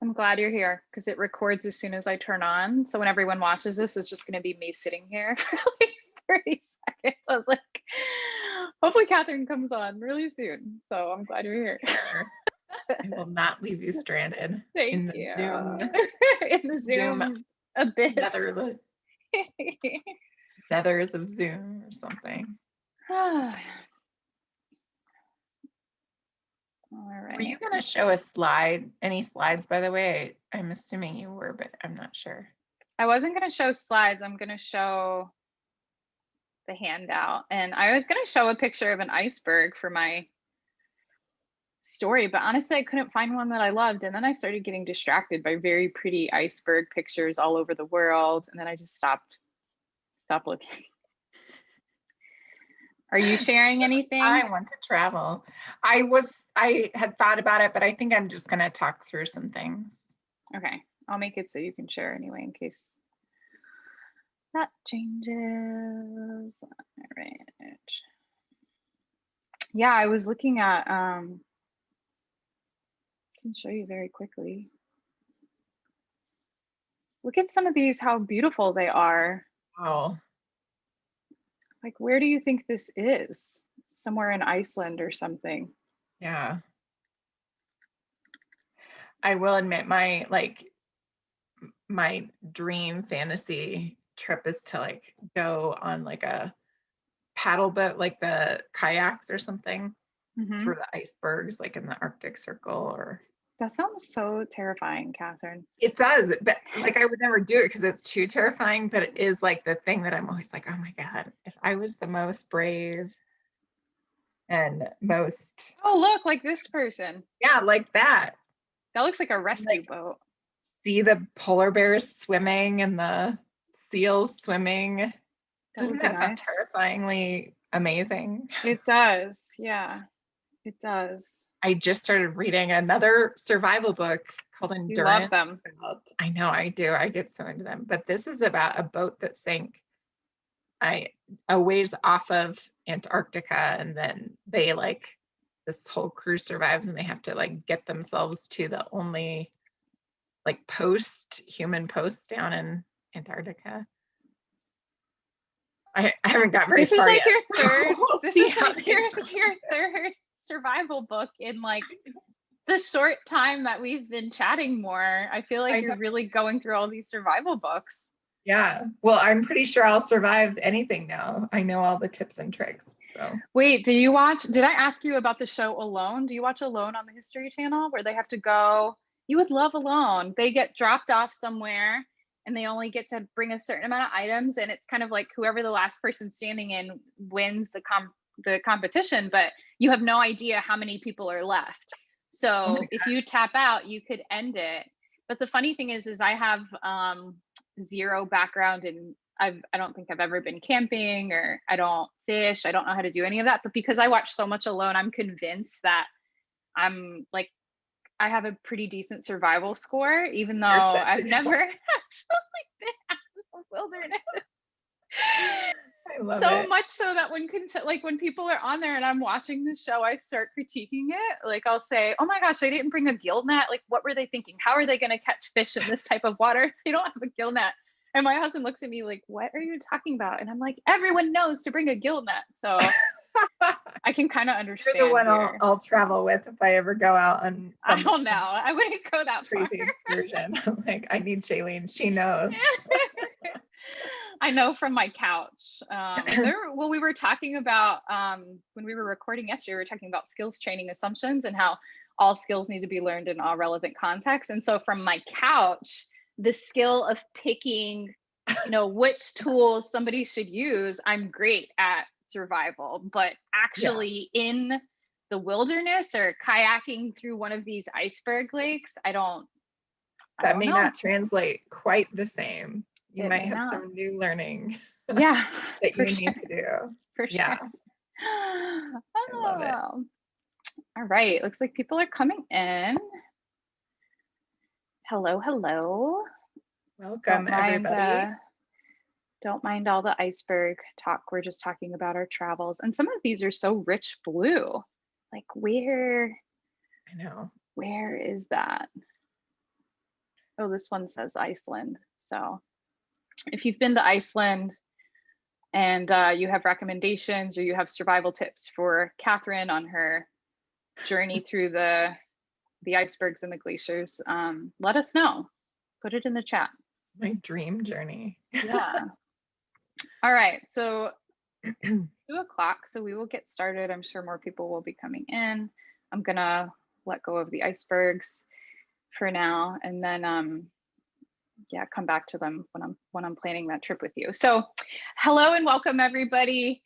I'm glad you're here because it records as soon as I turn on. So when everyone watches this, it's just going to be me sitting here for like 30 seconds. I was like, hopefully Kathryn comes on really soon. So I'm glad you're here. Sure. I will not leave you stranded in Thank the you. Zoom In the Zoom abyss. feathers of Zoom or something. All right. Were you going to show a slide? Any slides, by the way? I'm assuming you were, but I'm not sure. I wasn't going to show slides. I'm going to show the handout. And I was going to show a picture of an iceberg for my story, but honestly, I couldn't find one that I loved. And then I started getting distracted by very pretty iceberg pictures all over the world. And then I just stopped looking. Are you sharing anything? I want to travel. I had thought about it, but I think I'm just going to talk through some things. Okay. I'll make it so you can share anyway in case that changes. All right. Yeah, I was looking at, I can show you very quickly. Look at some of these, how beautiful they are. Oh. Like, where do you think this is? Somewhere in Iceland or something. Yeah. I will admit my dream fantasy trip is to like go on like a paddle boat, like the kayaks or something, through the icebergs, like in the Arctic Circle. Or that sounds so terrifying, Kathryn. It does, but like I would never do it because it's too terrifying. But it is like the thing that I'm always like, oh my God, if I was the most brave and most. Oh, look, like this person. Yeah, like that. That looks like a rescue boat. See the polar bears swimming and the seals swimming. Doesn't that sound terrifyingly amazing? It does. Yeah, it does. I just started reading another survival book called Endurance. You love them. I know I do. I get so into them. But this is about a boat that sank a ways off of Antarctica, and then they this whole crew survives, and they have to like get themselves to the only like human post down in Antarctica. I haven't got very far yet. This is like your third survival book in like the short time that we've been chatting more. I feel like you're really going through all these survival books. Yeah. Well, I'm pretty sure I'll survive anything now. I know all the tips and tricks. So wait, did I ask you about the show Alone? Do you watch Alone on the History Channel where they have to go? You would love Alone. They get dropped off somewhere and they only get to bring a certain amount of items, and it's kind of like whoever the last person standing in wins the competition, but you have no idea how many people are left. So if you tap out, you could end it. But the funny thing is I have zero background in, I don't think I've ever been camping, or I don't fish. I don't know how to do any of that. But because I watch so much Alone, I'm convinced that I have a pretty decent survival score, even though I've never actually been out in the wilderness. I love so it. much so that when people are on there and I'm watching the show, I start critiquing it. Like I'll say, oh my gosh, they didn't bring a gill net. Like what were they thinking? How are they going to catch fish in this type of water if they don't have a gill net? And my husband looks at me like, what are you talking about? And I'm like, everyone knows to bring a gill net. So I can kind of understand. You're the one I'll travel with if I ever go out on I don't know. I wouldn't go that crazy excursion. Like I need Shaelene. She knows. I know from my couch. We were talking about when we were recording yesterday, we were talking about skills training assumptions and how all skills need to be learned in all relevant contexts. And so from my couch, the skill of picking, which tools somebody should use, I'm great at survival, but actually in the wilderness or kayaking through one of these iceberg lakes, I don't may not translate quite the same. You might have some new learning that you need to do. For sure. Yeah. I love it. All right. Looks like people are coming in. Hello. Welcome, everybody. Don't mind all the iceberg talk. We're just talking about our travels. And some of these are so rich blue. Like where? I know. Where is that? Oh, this one says Iceland. So if you've been to Iceland and you have recommendations or you have survival tips for Kathryn on her journey through the icebergs and the glaciers, let us know. Put it in the chat. My dream journey. Yeah. All right. So 2:00. So we will get started. I'm sure more people will be coming in. I'm gonna let go of the icebergs for now, and then yeah, come back to them when I'm planning that trip with you. So hello and welcome everybody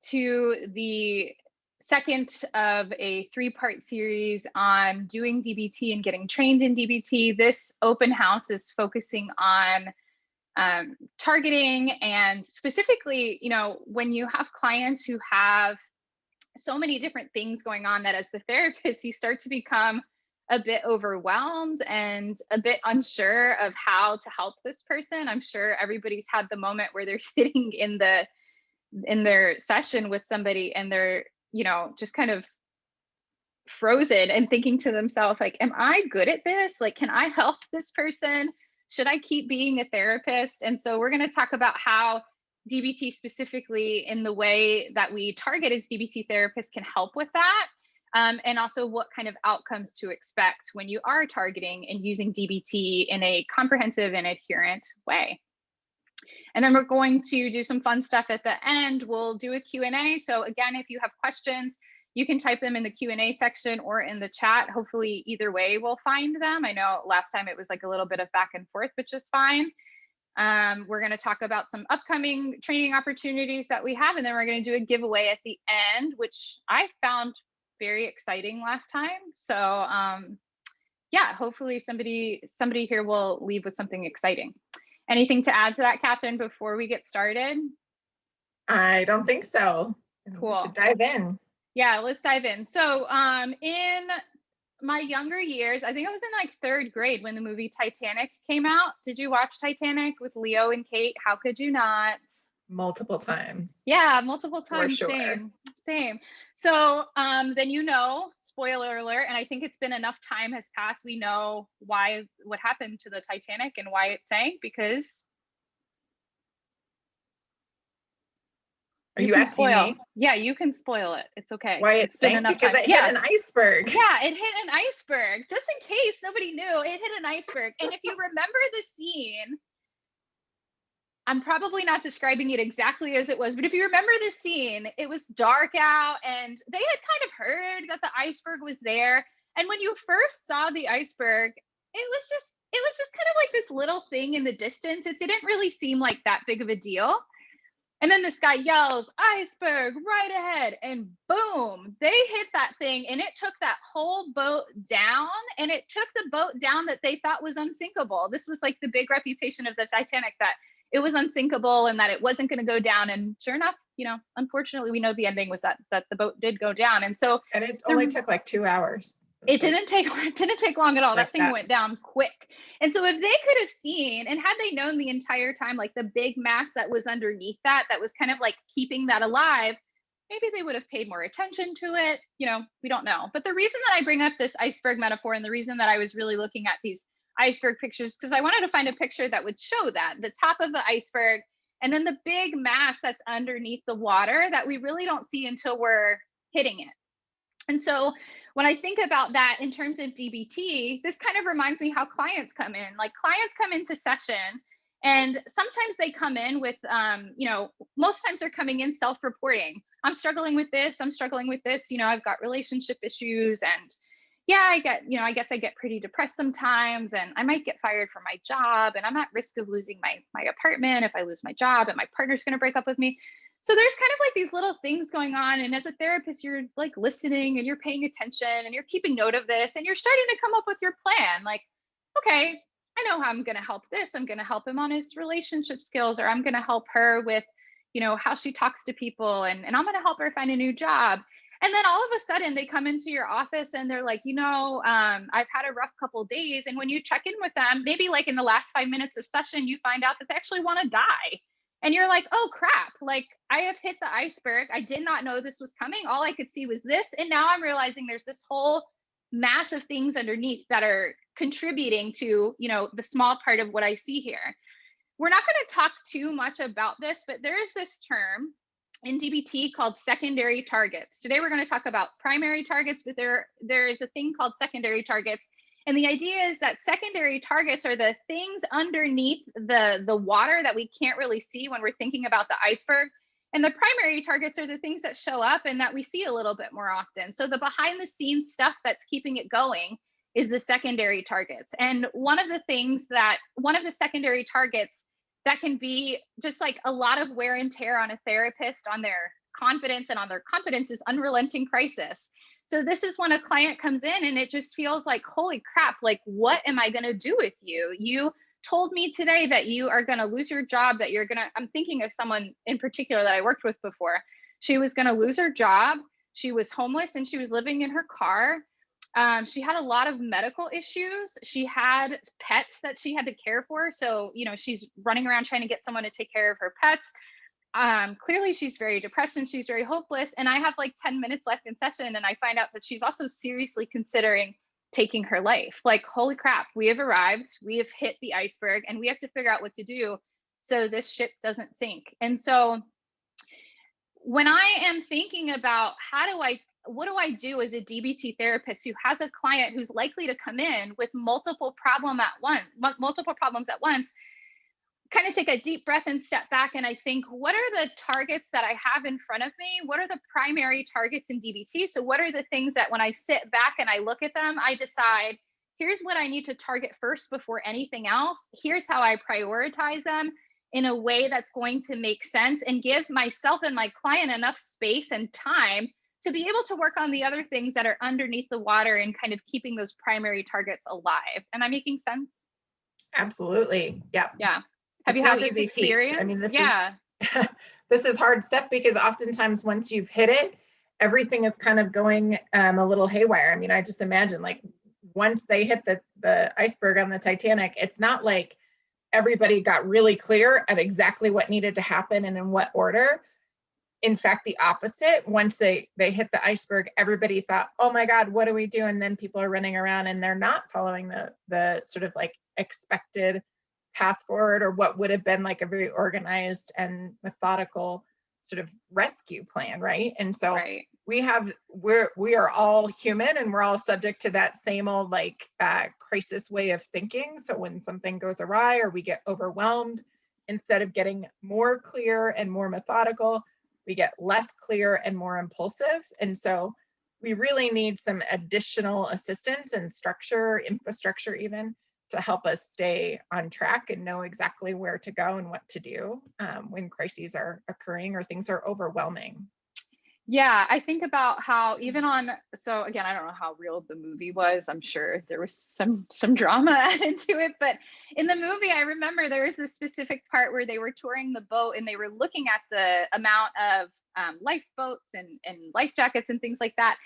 to the second of a 3-part series on doing DBT and getting trained in DBT. This open house is focusing on targeting, and specifically, you know, when you have clients who have so many different things going on that as the therapist, you start to become a bit overwhelmed and a bit unsure of how to help this person. I'm sure everybody's had the moment where they're sitting in their session with somebody and they're, you know, just kind of frozen and thinking to themselves, like, am I good at this? Like, can I help this person? Should I keep being a therapist? And so we're going to talk about how DBT, specifically in the way that we target as DBT therapists, can help with that. And also what kind of outcomes to expect when you are targeting and using DBT in a comprehensive and adherent way. And then we're going to do some fun stuff at the end. We'll do a Q&A. So again, if you have questions, you can type them in the Q&A section or in the chat. Hopefully either way we'll find them. I know last time it was like a little bit of back and forth, which is fine. We're going to talk about some upcoming training opportunities that we have, and then we're going to do a giveaway at the end, which I found very exciting last time. So yeah, hopefully somebody here will leave with something exciting. Anything to add to that, Kathryn, before we get started? I don't think so. Cool. We should dive in. Yeah, let's dive in. So in my younger years, I think I was in like 3rd grade when the movie Titanic came out. Did you watch Titanic with Leo and Kate? How could you not? Multiple times. Yeah, multiple times. For sure. Same. So then, you know, spoiler alert, and I think it's been enough time has passed, we know what happened to the Titanic and why it sank, because Are you asking me? Yeah, you can spoil it. It's okay. Why it sank? Because it hit an iceberg. Yeah, it hit an iceberg. Just in case nobody knew, it hit an iceberg. And if you remember the scene, I'm probably not describing it exactly as it was, but if you remember the scene, it was dark out and they had kind of heard that the iceberg was there. And when you first saw the iceberg, it was just kind of like this little thing in the distance. It didn't really seem like that big of a deal. And then this guy yells, iceberg right ahead, and boom, they hit that thing, and it took that whole boat down, and it took the boat down that they thought was unsinkable. This was like the big reputation of the Titanic, that it was unsinkable and that it wasn't going to go down. And sure enough, you know, unfortunately, we know the ending was that the boat did go down. And so, and it only took like 2 hours. It didn't take long at all. Like that thing went down quick. And so if they could have seen, and had they known the entire time, like the big mass that was underneath that was kind of like keeping that alive, maybe they would have paid more attention to it. You know, we don't know. But the reason that I bring up this iceberg metaphor, and the reason that I was really looking at these iceberg pictures, because I wanted to find a picture that would show that the top of the iceberg and then the big mass that's underneath the water that we really don't see until we're hitting it. And so when I think about that in terms of DBT, this kind of reminds me how clients come in. Like clients come into session, and sometimes they come in with, you know, most times they're coming in self-reporting. I'm struggling with this. I'm struggling with this. You know, I've got relationship issues, and yeah, I guess I get pretty depressed sometimes, and I might get fired from my job, and I'm at risk of losing my apartment if I lose my job, and my partner's going to break up with me. So there's kind of like these little things going on. And as a therapist, you're like listening and you're paying attention and you're keeping note of this, and you're starting to come up with your plan. Like, okay, I know how I'm going to help this. I'm going to help him on his relationship skills, or I'm going to help her with, you know, how she talks to people, and I'm going to help her find a new job. And then all of a sudden they come into your office and they're like, you know, I've had a rough couple of days. And when you check in with them, maybe like in the last 5 minutes of session, you find out that they actually want to die. And you're like, oh crap, like I have hit the iceberg. I did not know this was coming. All I could see was this. And now I'm realizing there's this whole mass of things underneath that are contributing to, the small part of what I see here. We're not going to talk too much about this, but there is this term in DBT called secondary targets. Today we're going to talk about primary targets, but there is a thing called secondary targets. And the idea is that secondary targets are the things underneath the water that we can't really see when we're thinking about the iceberg. And the primary targets are the things that show up and that we see a little bit more often. So the behind the scenes stuff that's keeping it going is the secondary targets. And one of the secondary targets that can be just like a lot of wear and tear on a therapist, on their confidence and on their competence, is unrelenting crisis. So this is when a client comes in and it just feels like, holy crap, like, what am I going to do with you? You told me today that you are going to lose your job, that I'm thinking of someone in particular that I worked with before. She was going to lose her job. She was homeless and she was living in her car. She had a lot of medical issues. She had pets that she had to care for. So, she's running around trying to get someone to take care of her pets. Clearly she's very depressed and she's very hopeless. And I have like 10 minutes left in session and I find out that she's also seriously considering taking her life. Like, holy crap, we have arrived, we have hit the iceberg, and we have to figure out what to do so this ship doesn't sink. And so when I am thinking about what do I do as a DBT therapist who has a client who's likely to come in with multiple problems at once, kind of take a deep breath and step back and I think, what are the targets that I have in front of me? What are the primary targets in DBT? So what are the things that when I sit back and I look at them, I decide, here's what I need to target first before anything else. Here's how I prioritize them in a way that's going to make sense and give myself and my client enough space and time to be able to work on the other things that are underneath the water and kind of keeping those primary targets alive. Am I making sense? Absolutely. Yeah. Yeah. Have you had this experience? I mean, this is hard stuff because oftentimes once you've hit it, everything is kind of going a little haywire. I mean, I just imagine like once they hit the iceberg on the Titanic, it's not like everybody got really clear at exactly what needed to happen and in what order. In fact, the opposite. Once they hit the iceberg, everybody thought, oh my God, what do we do? And then people are running around and they're not following the sort of like expected path forward or what would have been like a very organized and methodical sort of rescue plan, right? And so we are all human and we're all subject to that same old like crisis way of thinking. So when something goes awry or we get overwhelmed, instead of getting more clear and more methodical, we get less clear and more impulsive. And so we really need some additional assistance and structure, infrastructure even, to help us stay on track and know exactly where to go and what to do when crises are occurring or things are overwhelming. Yeah, I think about how so again, I don't know how real the movie was. I'm sure there was some drama added to it, but in the movie, I remember there was this specific part where they were touring the boat and they were looking at the amount of lifeboats and life jackets and things like that.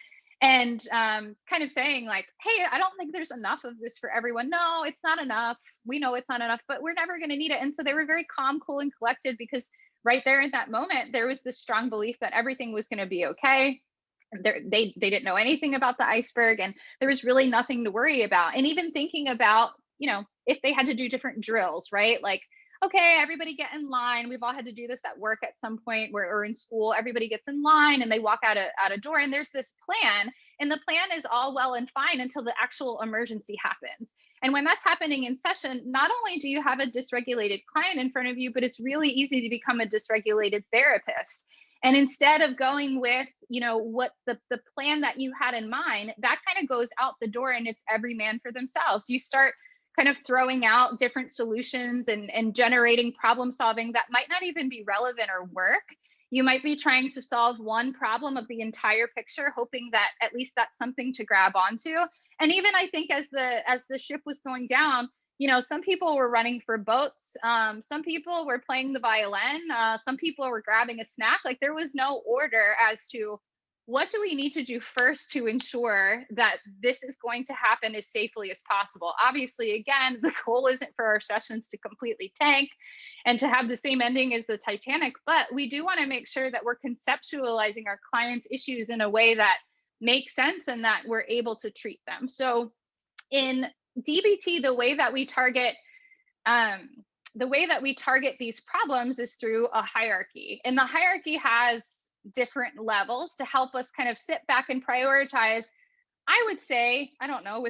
And kind of saying like, hey, I don't think there's enough of this for everyone. No, it's not enough. We know it's not enough, but we're never going to need it. And so they were very calm, cool, and collected because right there in that moment, there was this strong belief that everything was going to be okay. They didn't know anything about the iceberg and there was really nothing to worry about. And even thinking about, if they had to do different drills, right? Like, okay, everybody get in line. We've all had to do this at work at some point or in school, everybody gets in line and they walk out a door and there's this plan. And the plan is all well and fine until the actual emergency happens. And when that's happening in session, not only do you have a dysregulated client in front of you, but it's really easy to become a dysregulated therapist. And instead of going with, what the plan that you had in mind, that kind of goes out the door and it's every man for themselves. You start kind of throwing out different solutions and generating problem solving that might not even be relevant or work. You might be trying to solve one problem of the entire picture, hoping that at least that's something to grab onto. And even I think as the ship was going down, some people were running for boats. Some people were playing the violin. Some people were grabbing a snack. Like there was no order as to what do we need to do first to ensure that this is going to happen as safely as possible. Obviously, again, the goal isn't for our sessions to completely tank and to have the same ending as the Titanic, but we do want to make sure that we're conceptualizing our clients' issues in a way that makes sense and that we're able to treat them. So in DBT, the way that we target these problems is through a hierarchy. And the hierarchy has different levels to help us kind of sit back and prioritize. I would say, I don't know,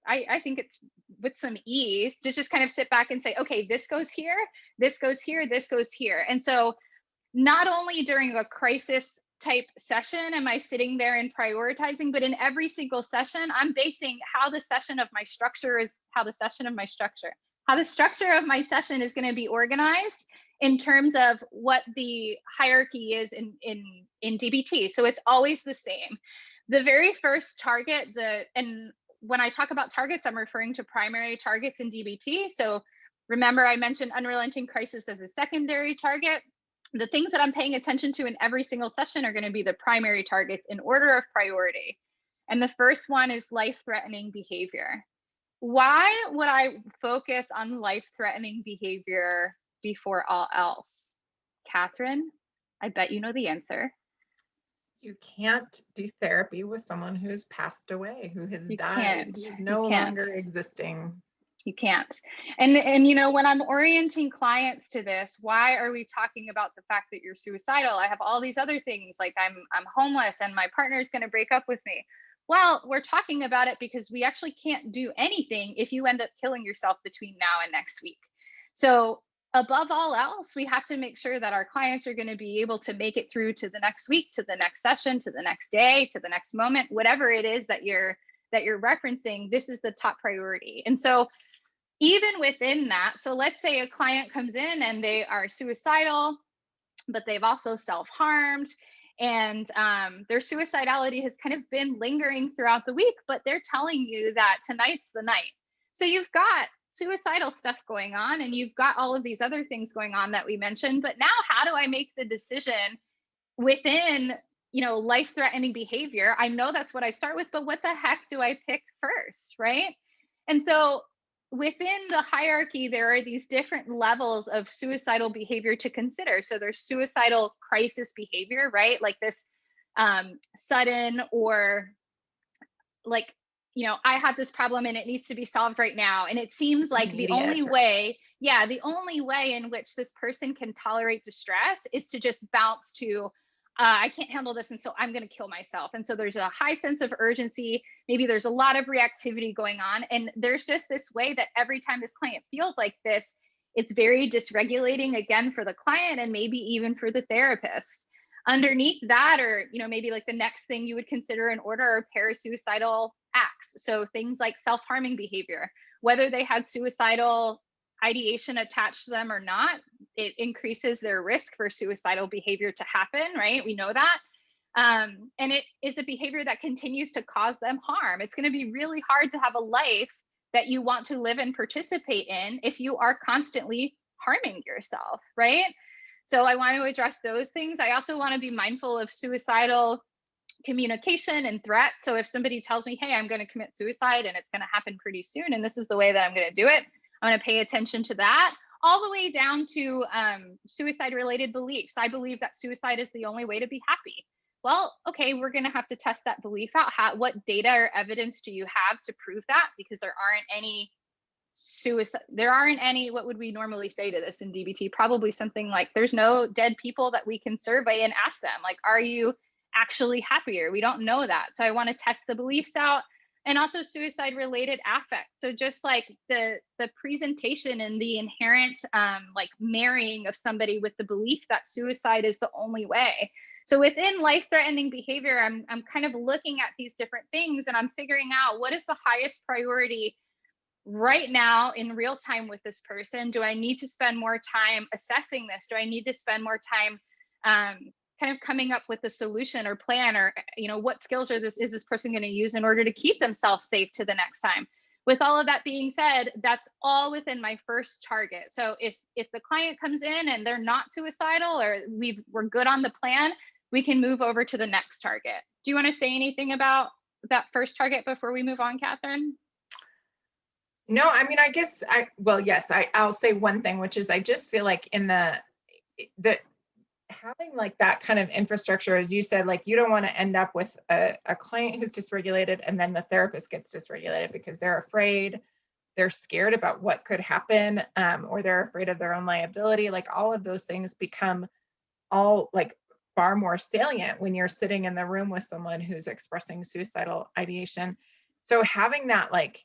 I think it's with some ease to just kind of sit back and say, okay, this goes here, this goes here, this goes here. And so not only during a crisis type session am I sitting there and prioritizing, but in every single session, I'm basing how the structure of my session is going to be organized in terms of what the hierarchy is in DBT. So it's always the same. The very first target, and when I talk about targets, I'm referring to primary targets in DBT. So remember, I mentioned unrelenting crisis as a secondary target. The things that I'm paying attention to in every single session are going to be the primary targets in order of priority. And the first one is life-threatening behavior. Why would I focus on life-threatening behavior before all else? Kathryn, I bet you know the answer. You can't do therapy with someone who has passed away, who has died, who is no longer existing. You can't. And you know, when I'm orienting clients to this, why are we talking about the fact that you're suicidal? I have all these other things, like I'm homeless and my partner is going to break up with me. Well, we're talking about it because we actually can't do anything if you end up killing yourself between now and next week. So above all else, we have to make sure that our clients are going to be able to make it through to the next week, to the next session, to the next day, to the next moment, whatever it is that you're referencing. This is the top priority. And so even within that, so let's say a client comes in and they are suicidal, but they've also self-harmed, and their suicidality has kind of been lingering throughout the week, but they're telling you that tonight's the night. So you've got suicidal stuff going on and you've got all of these other things going on that we mentioned, but now how do I make the decision within, you know, life-threatening behavior? I know that's what I start with, but what the heck do I pick first, right? And so within the hierarchy, there are these different levels of suicidal behavior to consider. So there's suicidal crisis behavior, right? Like this sudden, or like, you know, I have this problem and it needs to be solved right now. And it seems like the only way in which this person can tolerate distress is to just bounce to, I can't handle this, and so I'm going to kill myself. And so there's a high sense of urgency. Maybe there's a lot of reactivity going on. And there's just this way that every time this client feels like this, it's very dysregulating, again, for the client and maybe even for the therapist. Underneath that, or, you know, maybe like the next thing you would consider in order are parasuicidal acts. So things like self-harming behavior, whether they had suicidal ideation attached to them or not, it increases their risk for suicidal behavior to happen, right? We know that. And it is a behavior that continues to cause them harm. It's going to be really hard to have a life that you want to live and participate in if you are constantly harming yourself, right? So I want to address those things. I also want to be mindful of suicidal communication and threat. So if somebody tells me, hey, I'm going to commit suicide and it's going to happen pretty soon, and this is the way that I'm going to do it, I'm going to pay attention to that, all the way down to suicide-related beliefs. I believe that suicide is the only way to be happy. Well, okay, we're going to have to test that belief out. What data or evidence do you have to prove that? Because there aren't any, what would we normally say to this in DBT? Probably something like, there's no dead people that we can survey and ask them, like, are you actually happier? We don't know that. So I want to test the beliefs out. And also suicide related affect. So just like the presentation and the inherent like marrying of somebody with the belief that suicide is the only way. So within life-threatening behavior, I'm kind of looking at these different things and I'm figuring out what is the highest priority right now in real time with this person. Do I need to spend more time assessing this? Do I need to spend more time kind of coming up with a solution or plan, or, you know, what skills is this person going to use in order to keep themselves safe to the next time? With all of that being said, that's all within my first target. So if the client comes in and they're not suicidal, or we're good on the plan, we can move over to the next target. Do you want to say anything about that first target before we move on, Kathryn? No, I mean, I guess I'll say one thing, which is I just feel like in the having like that kind of infrastructure, as you said, like you don't want to end up with a client who's dysregulated and then the therapist gets dysregulated because they're afraid they're scared about what could happen, or they're afraid of their own liability. Like all of those things become all like far more salient when you're sitting in the room with someone who's expressing suicidal ideation. So having that like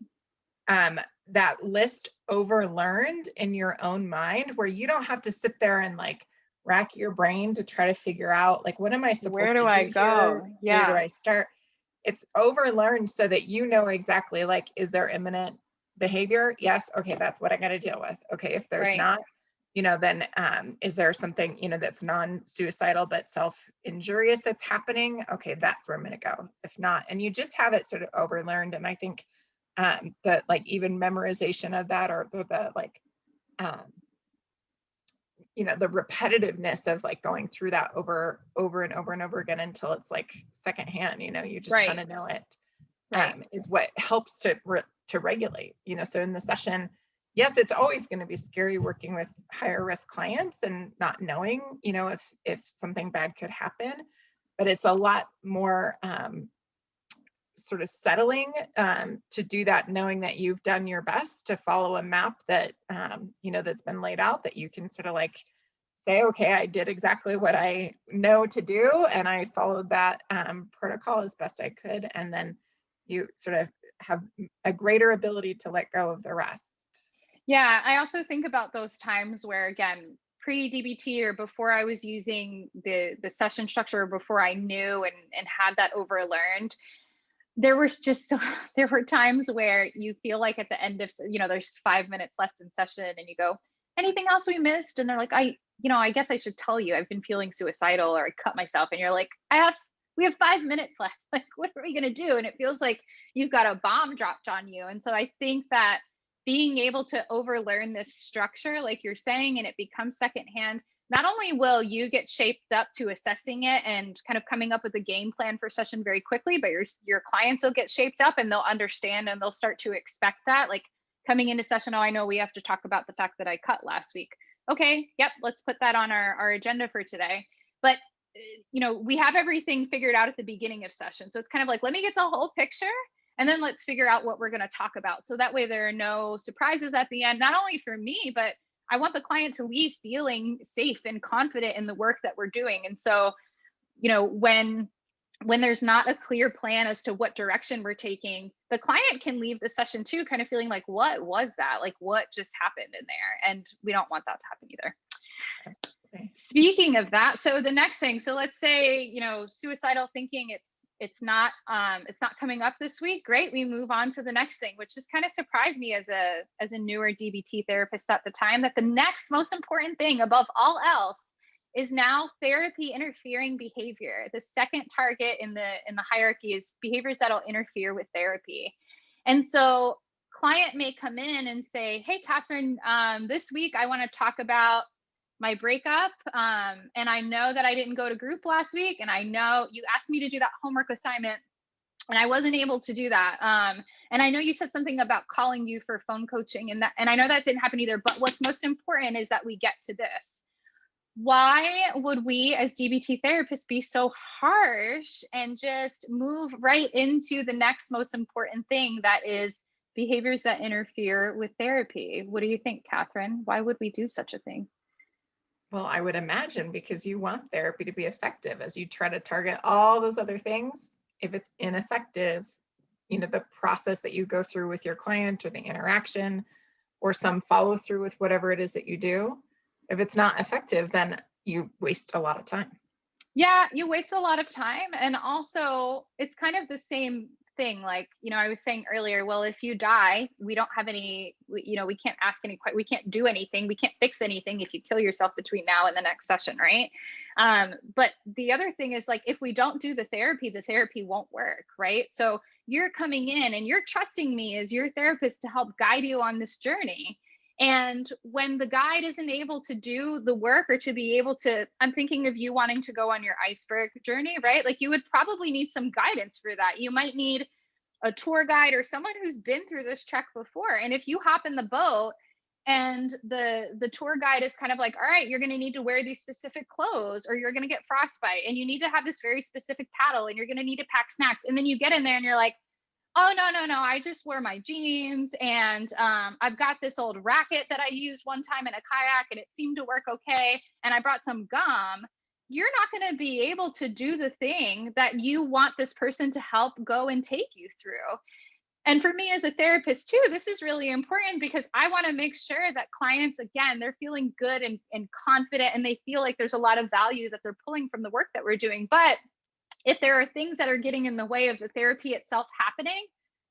that list overlearned in your own mind, where you don't have to sit there and like rack your brain to try to figure out like, what am I Where supposed do to I do here? go? Where do Yeah. I start? It's overlearned so that you know exactly like, is there imminent behavior? Yes. Okay, that's what I got to deal with. Okay, if there's Right. not, then is there something, that's non-suicidal but self-injurious that's happening? Okay, that's where I'm going to go. If not, and you just have it sort of overlearned. And I think that like even memorization of that, or the like, the repetitiveness of like going through that over and over and over again until it's like secondhand, you just kind Right. of know it, Right. is what helps to regulate, so in the session, yes, it's always going to be scary working with higher risk clients and not knowing, if something bad could happen, but it's a lot more sort of settling to do that, knowing that you've done your best to follow a map that, that's been laid out, that you can sort of like say, okay, I did exactly what I know to do, and I followed that protocol as best I could. And then you sort of have a greater ability to let go of the rest. Yeah, I also think about those times where, again, pre-DBT or before I was using the session structure, before I knew and had that overlearned, there was just so there were times where you feel like at the end of, there's 5 minutes left in session and you go, anything else we missed? And they're like, I guess I should tell you, I've been feeling suicidal, or I cut myself. And you're like, we have 5 minutes left. Like, what are we going to do? And it feels like you've got a bomb dropped on you. And so I think that being able to overlearn this structure, like you're saying, and it becomes secondhand, not only will you get shaped up to assessing it and kind of coming up with a game plan for session very quickly, but your clients will get shaped up and they'll understand and they'll start to expect that. Like coming into session, oh, I know we have to talk about the fact that I cut last week. Okay, yep, let's put that on our agenda for today. But we have everything figured out at the beginning of session. So it's kind of like, let me get the whole picture and then let's figure out what we're going to talk about. So that way there are no surprises at the end, not only for me, but I want the client to leave feeling safe and confident in the work that we're doing. And so, when there's not a clear plan as to what direction we're taking, the client can leave the session too, kind of feeling like, what was that? Like, what just happened in there? And we don't want that to happen either. Okay. Speaking of that, so the next thing, so let's say, suicidal thinking, it's not coming up this week. Great. We move on to the next thing, which just kind of surprised me as a newer DBT therapist at the time, that the next most important thing above all else is now therapy interfering behavior. The second target in the hierarchy is behaviors that'll interfere with therapy. And so client may come in and say, hey, Kathryn, this week I want to talk about my breakup. And I know that I didn't go to group last week. And I know you asked me to do that homework assignment and I wasn't able to do that. And I know you said something about calling you for phone coaching, and I know that didn't happen either. But what's most important is that we get to this. Why would we as DBT therapists be so harsh and just move right into the next most important thing, that is behaviors that interfere with therapy? What do you think, Kathryn? Why would we do such a thing? Well, I would imagine because you want therapy to be effective as you try to target all those other things. If it's ineffective, the process that you go through with your client, or the interaction, or some follow through with whatever it is that you do, if it's not effective, then you waste a lot of time. Yeah, you waste a lot of time. And also, it's kind of the same thing. Like, I was saying earlier, well, if you die, we don't have we can't ask we can't do anything. We can't fix anything if you kill yourself between now and the next session, right? But the other thing is, like, if we don't do the therapy won't work, right? So you're coming in and you're trusting me as your therapist to help guide you on this journey. And when the guide isn't able to do the work, or to be able to, I'm thinking of you wanting to go on your iceberg journey, right? Like, you would probably need some guidance for that. You might need a tour guide or someone who's been through this trek before. And if you hop in the boat and the tour guide is kind of like, all right, you're going to need to wear these specific clothes, or you're going to get frostbite, and you need to have this very specific paddle, and you're going to need to pack snacks. And then you get in there and you're like, Oh, no, no, no. I just wear my jeans and I've got this old racket that I used one time in a kayak and it seemed to work okay. And I brought some gum. You're not going to be able to do the thing that you want this person to help go and take you through. And for me as a therapist too, this is really important because I want to make sure that clients, again, they're feeling good and confident and they feel like there's a lot of value that they're pulling from the work that we're doing. But if there are things that are getting in the way of the therapy itself happening,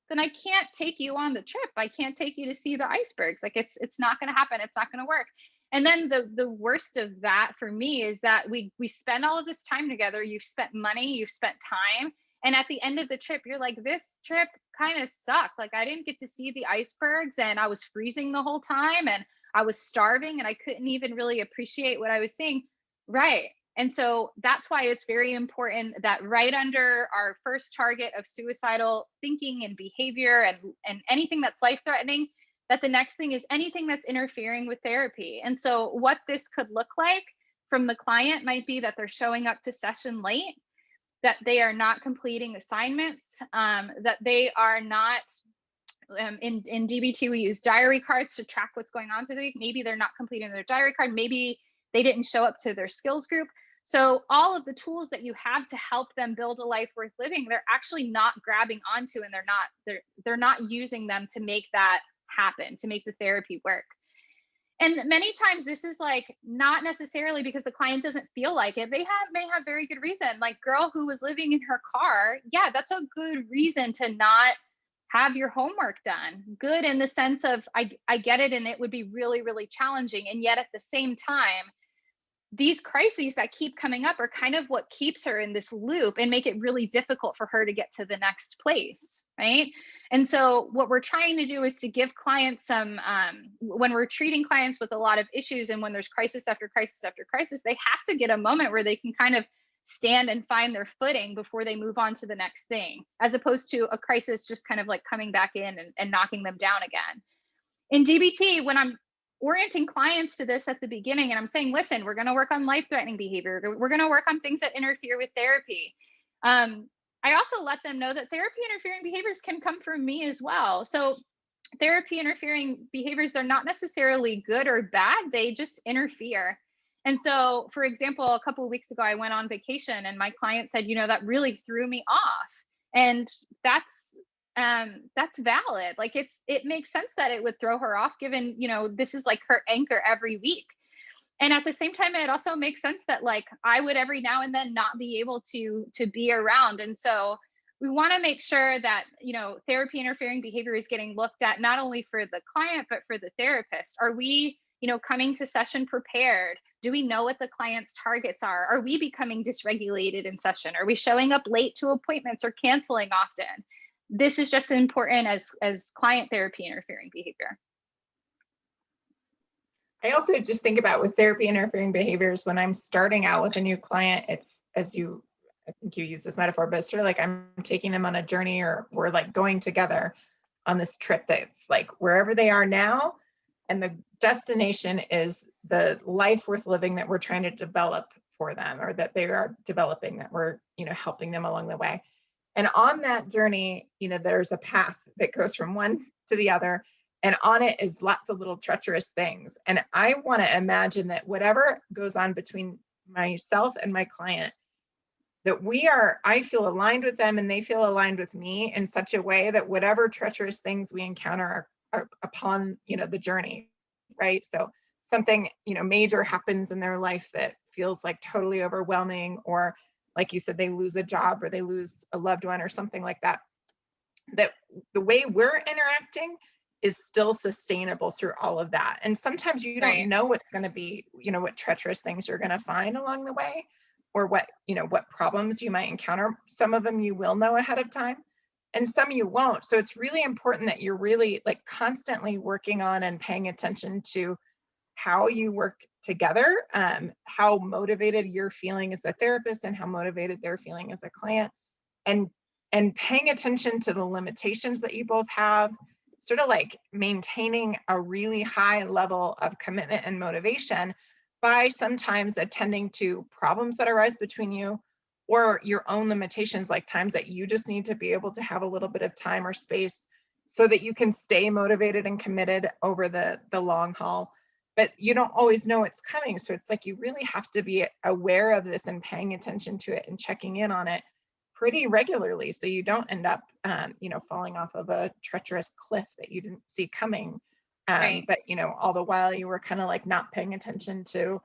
then I can't take you on the trip. I can't take you to see the icebergs. Like it's not going to happen. It's not going to work. And then the worst of that for me is that we spend all of this time together. You've spent money, you've spent time, and at the end of the trip, you're like, this trip kind of sucked. Like I didn't get to see the icebergs, and I was freezing the whole time, and I was starving, and I couldn't even really appreciate what I was seeing. Right. And so that's why it's very important that right under our first target of suicidal thinking and behavior and anything that's life threatening, that the next thing is anything that's interfering with therapy. And so what this could look like from the client might be that they're showing up to session late, that they are not completing assignments, that they are not in DBT, we use diary cards to track what's going on through the week. Maybe they're not completing their diary card. Maybe they didn't show up to their skills group. So all of the tools that you have to help them build a life worth living, they're actually not grabbing onto, and they're not using them to make that happen, to make the therapy work. And many times this is like not necessarily because the client doesn't feel like it. May have very good reason. Like girl who was living in her car, yeah, that's a good reason to not have your homework done. Good in the sense of I get it and it would be really, really challenging. And yet at the same time, these crises that keep coming up are kind of what keeps her in this loop and make it really difficult for her to get to the next place, right? And so what we're trying to do is to give clients some when we're treating clients with a lot of issues and when there's crisis after crisis after crisis, they have to get a moment where they can kind of stand and find their footing before they move on to the next thing, as opposed to a crisis just kind of like coming back in and knocking them down again. In DBT, when I'm orienting clients to this at the beginning and I'm saying, listen, we're going to work on life threatening behavior. We're going to work on things that interfere with therapy. I also let them know that therapy interfering behaviors can come from me as well. So therapy interfering behaviors are not necessarily good or bad. They just interfere. And so, for example, a couple of weeks ago, I went on vacation and my client said, that really threw me off. And that's valid. Like it makes sense that it would throw her off given, this is like her anchor every week. And at the same time, it also makes sense that like I would every now and then not be able to be around. And so we want to make sure that, therapy interfering behavior is getting looked at not only for the client, but for the therapist. Are we, coming to session prepared? Do we know what the client's targets are? Are we becoming dysregulated in session? Are we showing up late to appointments or canceling often? This is just as important as client therapy interfering behavior. I also just think about with therapy interfering behaviors, when I'm starting out with a new client, it's I think you use this metaphor, but it's sort of like I'm taking them on a journey or we're like going together on this trip that's like wherever they are now. And the destination is the life worth living that we're trying to develop for them or that they are developing, that we're, helping them along the way. And on that journey, there's a path that goes from one to the other. And on it is lots of little treacherous things. And I want to imagine that whatever goes on between myself and my client, that I feel aligned with them and they feel aligned with me in such a way that whatever treacherous things we encounter are upon, the journey, right? So something, major happens in their life that feels like totally overwhelming, or like you said, they lose a job or they lose a loved one or something like that, that the way we're interacting is still sustainable through all of that. And sometimes you don't know what's going to be, what treacherous things you're going to find along the way, or what problems you might encounter. Some of them you will know ahead of time and some you won't. So it's really important that you're really like constantly working on and paying attention to how you work together, how motivated you're feeling as a therapist and how motivated they're feeling as a client, and paying attention to the limitations that you both have, sort of like maintaining a really high level of commitment and motivation by sometimes attending to problems that arise between you, or your own limitations, like times that you just need to be able to have a little bit of time or space so that you can stay motivated and committed over the long haul. But you don't always know it's coming. So it's like you really have to be aware of this and paying attention to it and checking in on it pretty regularly so you don't end up, falling off of a treacherous cliff that you didn't see coming. Right. But, all the while you were kind of like not paying attention to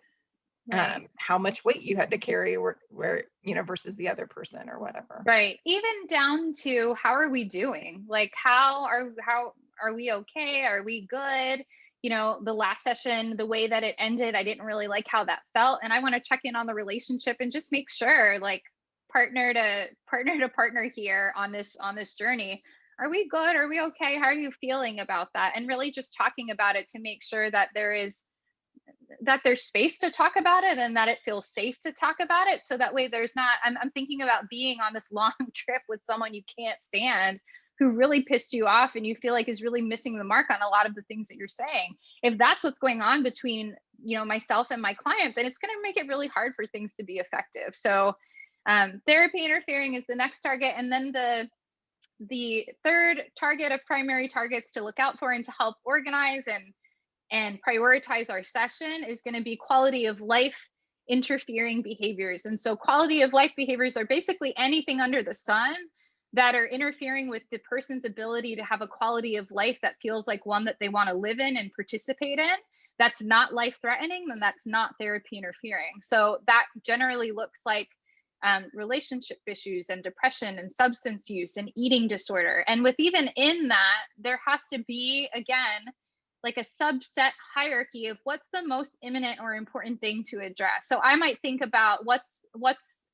Right. how much weight you had to carry where versus the other person or whatever. Right. Even down to how are we doing? Like how are we okay? Are we good? The last session, the way that it ended, I didn't really like how that felt. And I want to check in on the relationship and just make sure, like, partner to partner here on this journey. Are we good? Are we okay? How are you feeling about that? And really just talking about it to make sure that there's space to talk about it and that it feels safe to talk about it. So that way there's not, I'm thinking about being on this long trip with someone you can't stand who really pissed you off and you feel like is really missing the mark on a lot of the things that you're saying. If that's what's going on between, myself and my client, then it's going to make it really hard for things to be effective. So therapy interfering is the next target. And then the third target of primary targets to look out for and to help organize and prioritize our session is going to be quality of life interfering behaviors. And so quality of life behaviors are basically anything under the sun that are interfering with the person's ability to have a quality of life that feels like one that they want to live in and participate in. That's not life threatening, then that's not therapy interfering. So that generally looks like relationship issues and depression and substance use and eating disorder. And with even in that, there has to be, again, like a subset hierarchy of what's the most imminent or important thing to address. So I might think about what's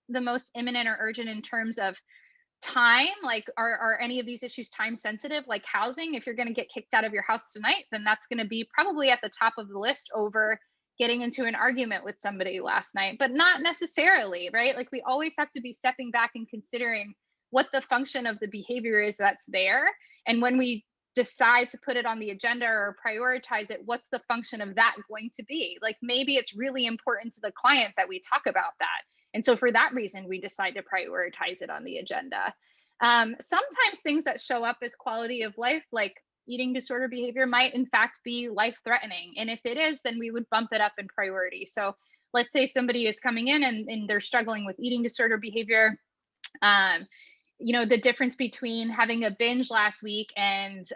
the most imminent or urgent in terms of time. Like, are any of these issues time sensitive, like housing? If you're going to get kicked out of your house tonight, then that's going to be probably at the top of the list over getting into an argument with somebody last night, but not necessarily, right? Like, we always have to be stepping back and considering what the function of the behavior is that's there. And when we decide to put it on the agenda or prioritize it, what's the function of that going to be? Like, maybe it's really important to the client that we talk about that. And so for that reason, we decide to prioritize it on the agenda. Sometimes things that show up as quality of life, like eating disorder behavior, might in fact be life threatening. And if it is, then we would bump it up in priority. So let's say somebody is coming in and they're struggling with eating disorder behavior. The difference between having a binge last week and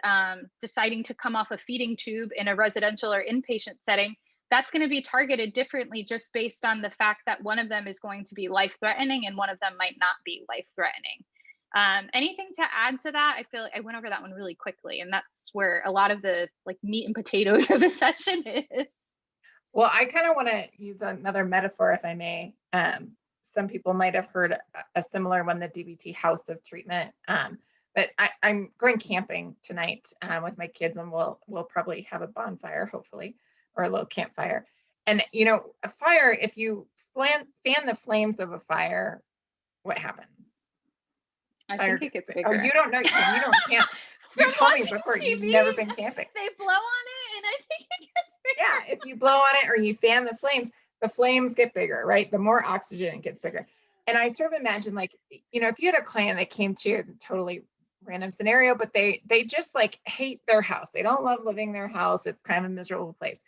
deciding to come off a feeding tube in a residential or inpatient setting, that's going to be targeted differently just based on the fact that one of them is going to be life threatening and one of them might not be life threatening. Anything to add to that? I feel like I went over that one really quickly, and that's where a lot of the like meat and potatoes of a session is. Well, I kind of want to use another metaphor, if I may. Some people might have heard a similar one, the DBT house of treatment. But I'm going camping tonight with my kids, and we'll probably have a bonfire, hopefully, or a little campfire. And a fire, if you fan the flames of a fire, what happens? I think it gets bigger. Oh, you don't know because you don't camp. You told me before TV, you've never been camping. They blow on it, and I think it gets bigger. Yeah, if you blow on it or you fan the flames get bigger, right? The more oxygen, it gets bigger. And I sort of imagine, like, if you had a client that came to you, totally random scenario, but they just like hate their house. They don't love living in their house. It's kind of a miserable place.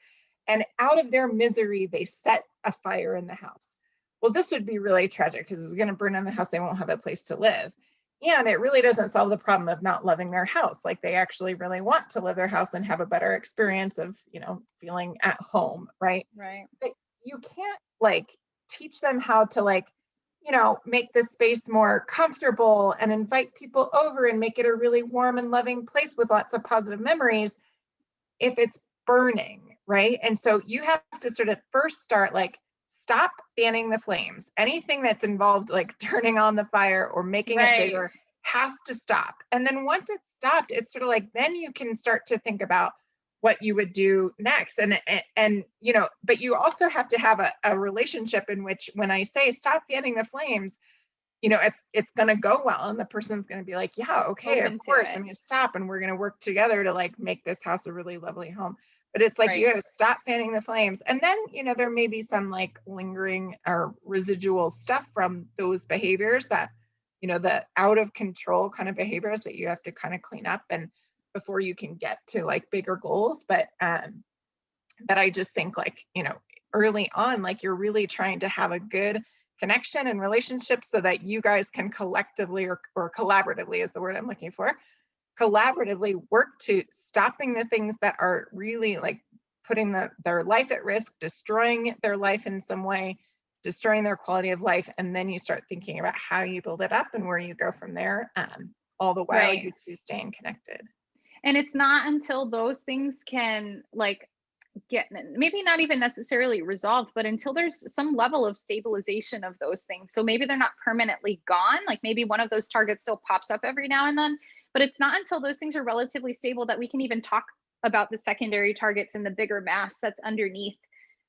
And out of their misery, they set a fire in the house. Well, this would be really tragic because it's going to burn down the house. They won't have a place to live. And it really doesn't solve the problem of not loving their house. Like, they actually really want to live their house and have a better experience of, feeling at home, right? Right. But you can't like teach them how to like, make this space more comfortable and invite people over and make it a really warm and loving place with lots of positive memories if it's burning, right? And so you have to sort of first start like, stop fanning the flames. Anything that's involved like turning on the fire or making it bigger has to stop. And then once it's stopped, it's sort of like, then you can start to think about what you would do next. And but you also have to have a relationship in which, when I say stop fanning the flames, it's going to go well. And the person's going to be like, yeah, okay, of course, I'm going to stop and we're going to work together to like make this house a really lovely home. but it's like, you Right. got to stop fanning the flames. And then, there may be some like lingering or residual stuff from those behaviors that, the out of control kind of behaviors that you have to kind of clean up and before you can get to like bigger goals. But I just think like, early on, like you're really trying to have a good connection and relationship so that you guys can collectively or collaboratively is the word I'm looking for, collaboratively work to stopping the things that are really like putting their life at risk, destroying their life in some way, destroying their quality of life. And then you start thinking about how you build it up and where you go from there, all the while Right. you two staying connected. And it's not until those things can like get, maybe not even necessarily resolved, but until there's some level of stabilization of those things. So maybe they're not permanently gone. Like maybe one of those targets still pops up every now and then, but it's not until those things are relatively stable that we can even talk about the secondary targets and the bigger mass that's underneath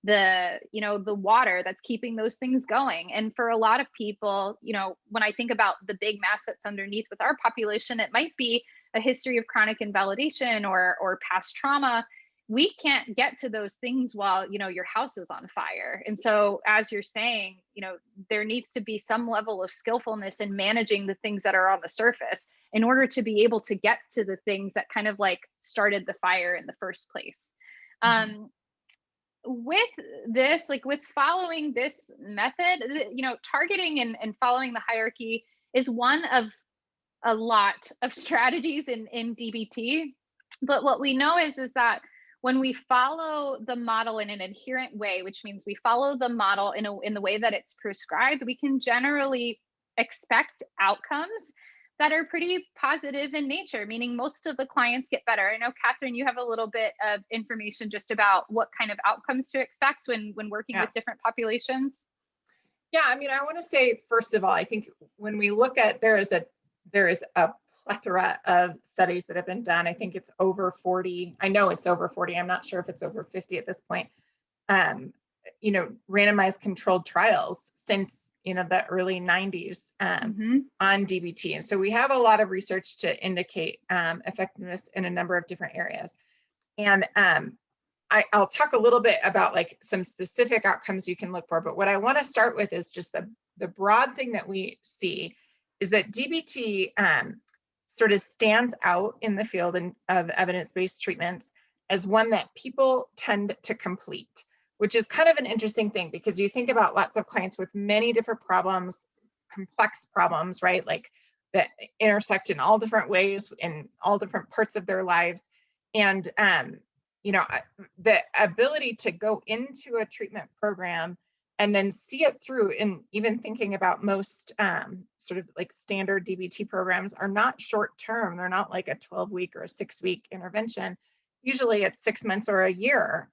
the water that's keeping those things going. And for a lot of people, when I think about the big mass that's underneath with our population, it might be a history of chronic invalidation or past trauma. We can't get to those things while your house is on fire. And so as you're saying, there needs to be some level of skillfulness in managing the things that are on the surface in order to be able to get to the things that kind of like started the fire in the first place. Mm-hmm. With this, like with following this method, targeting and following the hierarchy is one of a lot of strategies in DBT. But what we know is that when we follow the model in an adherent way, which means we follow the model in the way that it's prescribed, we can generally expect outcomes that are pretty positive in nature, meaning most of the clients get better. I know, Kathryn, you have a little bit of information just about what kind of outcomes to expect when working Yeah. with different populations. Yeah, I mean, I want to say, first of all, I think when we look at, there is a plethora of studies that have been done. I think it's over 40. I know it's over 40. I'm not sure if it's over 50 at this point. Randomized controlled trials since, the early 90s on DBT. And so we have a lot of research to indicate effectiveness in a number of different areas. And I'll talk a little bit about like some specific outcomes you can look for, but what I want to start with is just the broad thing that we see is that DBT sort of stands out in the field of evidence-based treatments as one that people tend to complete, which is kind of an interesting thing because you think about lots of clients with many different problems, complex problems, right? Like that intersect in all different ways in all different parts of their lives. And the ability to go into a treatment program and then see it through, and even thinking about most sort of like standard DBT programs are not short term. They're not like a 12-week or a 6-week intervention. Usually it's 6 months or a year.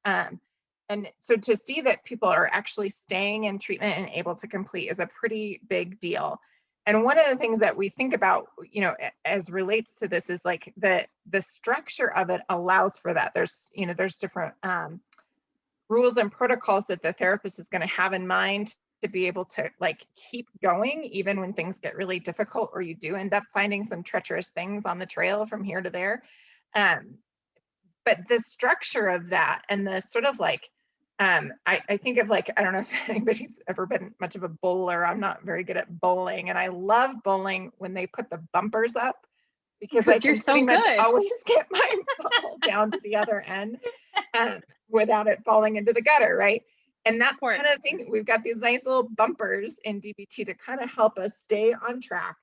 And so to see that people are actually staying in treatment and able to complete is a pretty big deal. And one of the things that we think about, as relates to this is like the structure of it allows for that. There's different rules and protocols that the therapist is going to have in mind to be able to like keep going, even when things get really difficult, or you do end up finding some treacherous things on the trail from here to there. But the structure of that and the sort of like, I think of like, I don't know if anybody's ever been much of a bowler. I'm not very good at bowling. And I love bowling when they put the bumpers up because I You're can so pretty much good. always get my ball down to the other end without it falling into the gutter, right? And that's kind of the thing. We've got these nice little bumpers in DBT to kind of help us stay on track.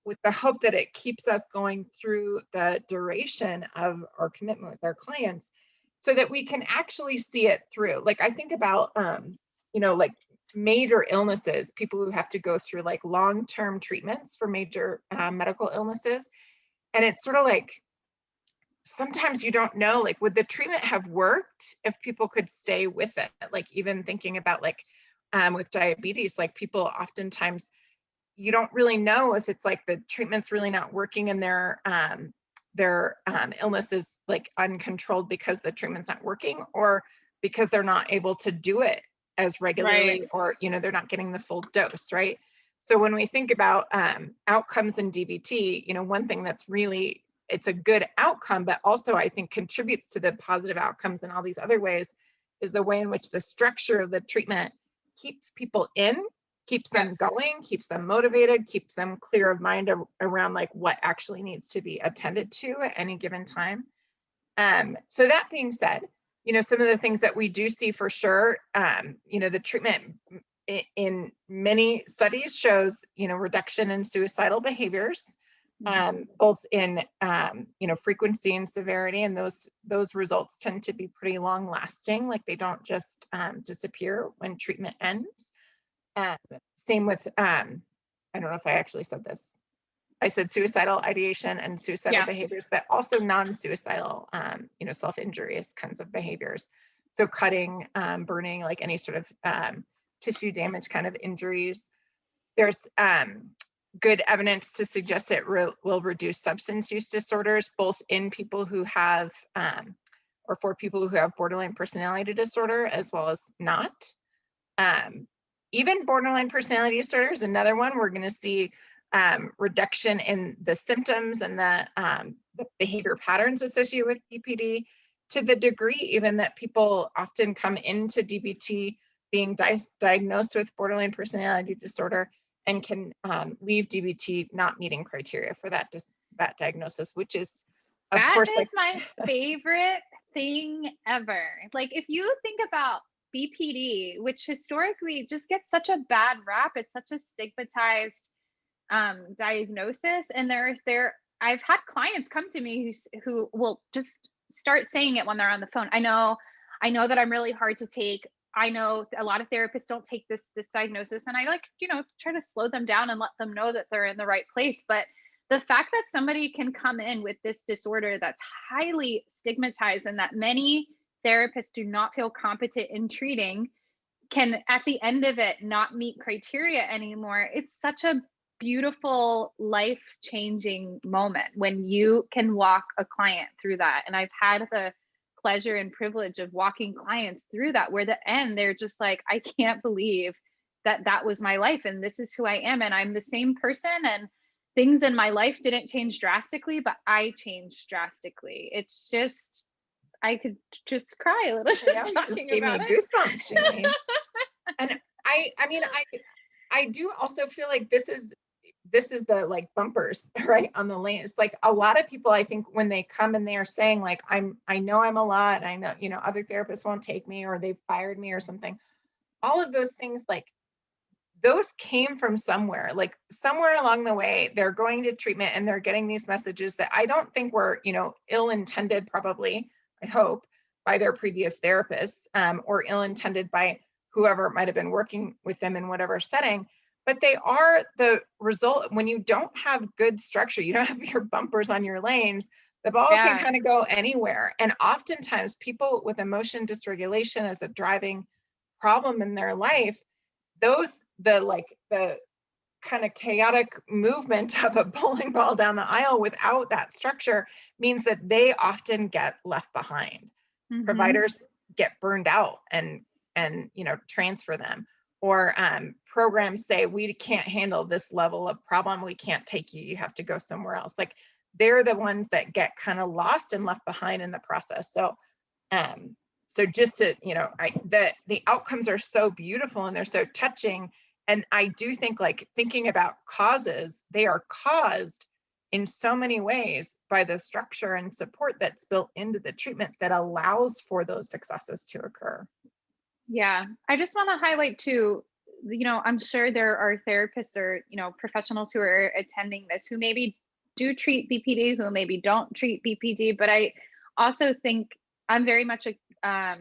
With the hope that it keeps us going through the duration of our commitment with our clients so that we can actually see it through. Like I think about, like major illnesses, people who have to go through like long-term treatments for major medical illnesses. And it's sort of like, sometimes you don't know, like, would the treatment have worked if people could stay with it? Like even thinking about like with diabetes, like people oftentimes, you don't really know if it's like the treatment's really not working and their illness is like uncontrolled because the treatment's not working, or because they're not able to do it as regularly, Right. or they're not getting the full dose, right? So when we think about outcomes in DBT, one thing that's really it's a good outcome, but also I think contributes to the positive outcomes in all these other ways, is the way in which the structure of the treatment keeps people in, keeps them Yes. going, keeps them motivated, keeps them clear of mind around like what actually needs to be attended to at any given time. So that being said, some of the things that we do see for sure, the treatment in many studies shows, reduction in suicidal behaviors, both in, frequency and severity. And those results tend to be pretty long lasting. Like they don't just disappear when treatment ends. Same with, I don't know if I actually said this. I said suicidal ideation and suicidal behaviors, but also non-suicidal, self-injurious kinds of behaviors. So cutting, burning, like any sort of tissue damage kind of injuries. There's good evidence to suggest it will reduce substance use disorders, both in people who have, or for people who have borderline personality disorder, as well as not. Even borderline personality disorder is another one. We're going to see reduction in the symptoms and the behavior patterns associated with BPD, to the degree even that people often come into DBT being diagnosed with borderline personality disorder and can leave DBT not meeting criteria for that diagnosis, which is, of course, that is my favorite thing ever. Like if you think about BPD, which historically just gets such a bad rap, it's such a stigmatized diagnosis, and I've had clients come to me who will just start saying it when they're on the phone. I know that I'm really hard to take. I know a lot of therapists don't take this diagnosis, and I try to slow them down and let them know that they're in the right place. But the fact that somebody can come in with this disorder that's highly stigmatized and that many therapists do not feel competent in treating can, at the end of it, not meet criteria anymore. It's such a beautiful, life-changing moment when you can walk a client through that. And I've had the pleasure and privilege of walking clients through that, where the end, they're just like, I can't believe that was my life and this is who I am, and I'm the same person, and things in my life didn't change drastically, but I changed drastically. It's just, I could just cry a little just talking about it. Goosebumps, Shaelene. And I do also feel like this is the like bumpers right on the lane. It's like a lot of people, I think, when they come and they are saying like, I know I'm a lot, I know, other therapists won't take me, or they've fired me or something. All of those things, like those came from somewhere, like somewhere along the way, they're going to treatment and they're getting these messages that I don't think were, ill-intended, probably, I hope, by their previous therapists, or ill-intended by whoever might have been working with them in whatever setting. But they are the result. When you don't have good structure, you don't have your bumpers on your lanes, the ball can kind of go anywhere. And oftentimes people with emotion dysregulation as a driving problem in their life, the kind of chaotic movement of a bowling ball down the aisle without that structure means that they often get left behind. Mm-hmm. Providers get burned out and transfer them, or programs say, we can't handle this level of problem, we can't take you, you have to go somewhere else. Like they're the ones that get kind of lost and left behind in the process. So just to, the outcomes are so beautiful and they're so touching. And I do think, like, thinking about causes, they are caused in so many ways by the structure and support that's built into the treatment that allows for those successes to occur. Yeah, I just want to highlight too, I'm sure there are therapists or, professionals who are attending this who maybe do treat BPD, who maybe don't treat BPD, but I also think I'm very much a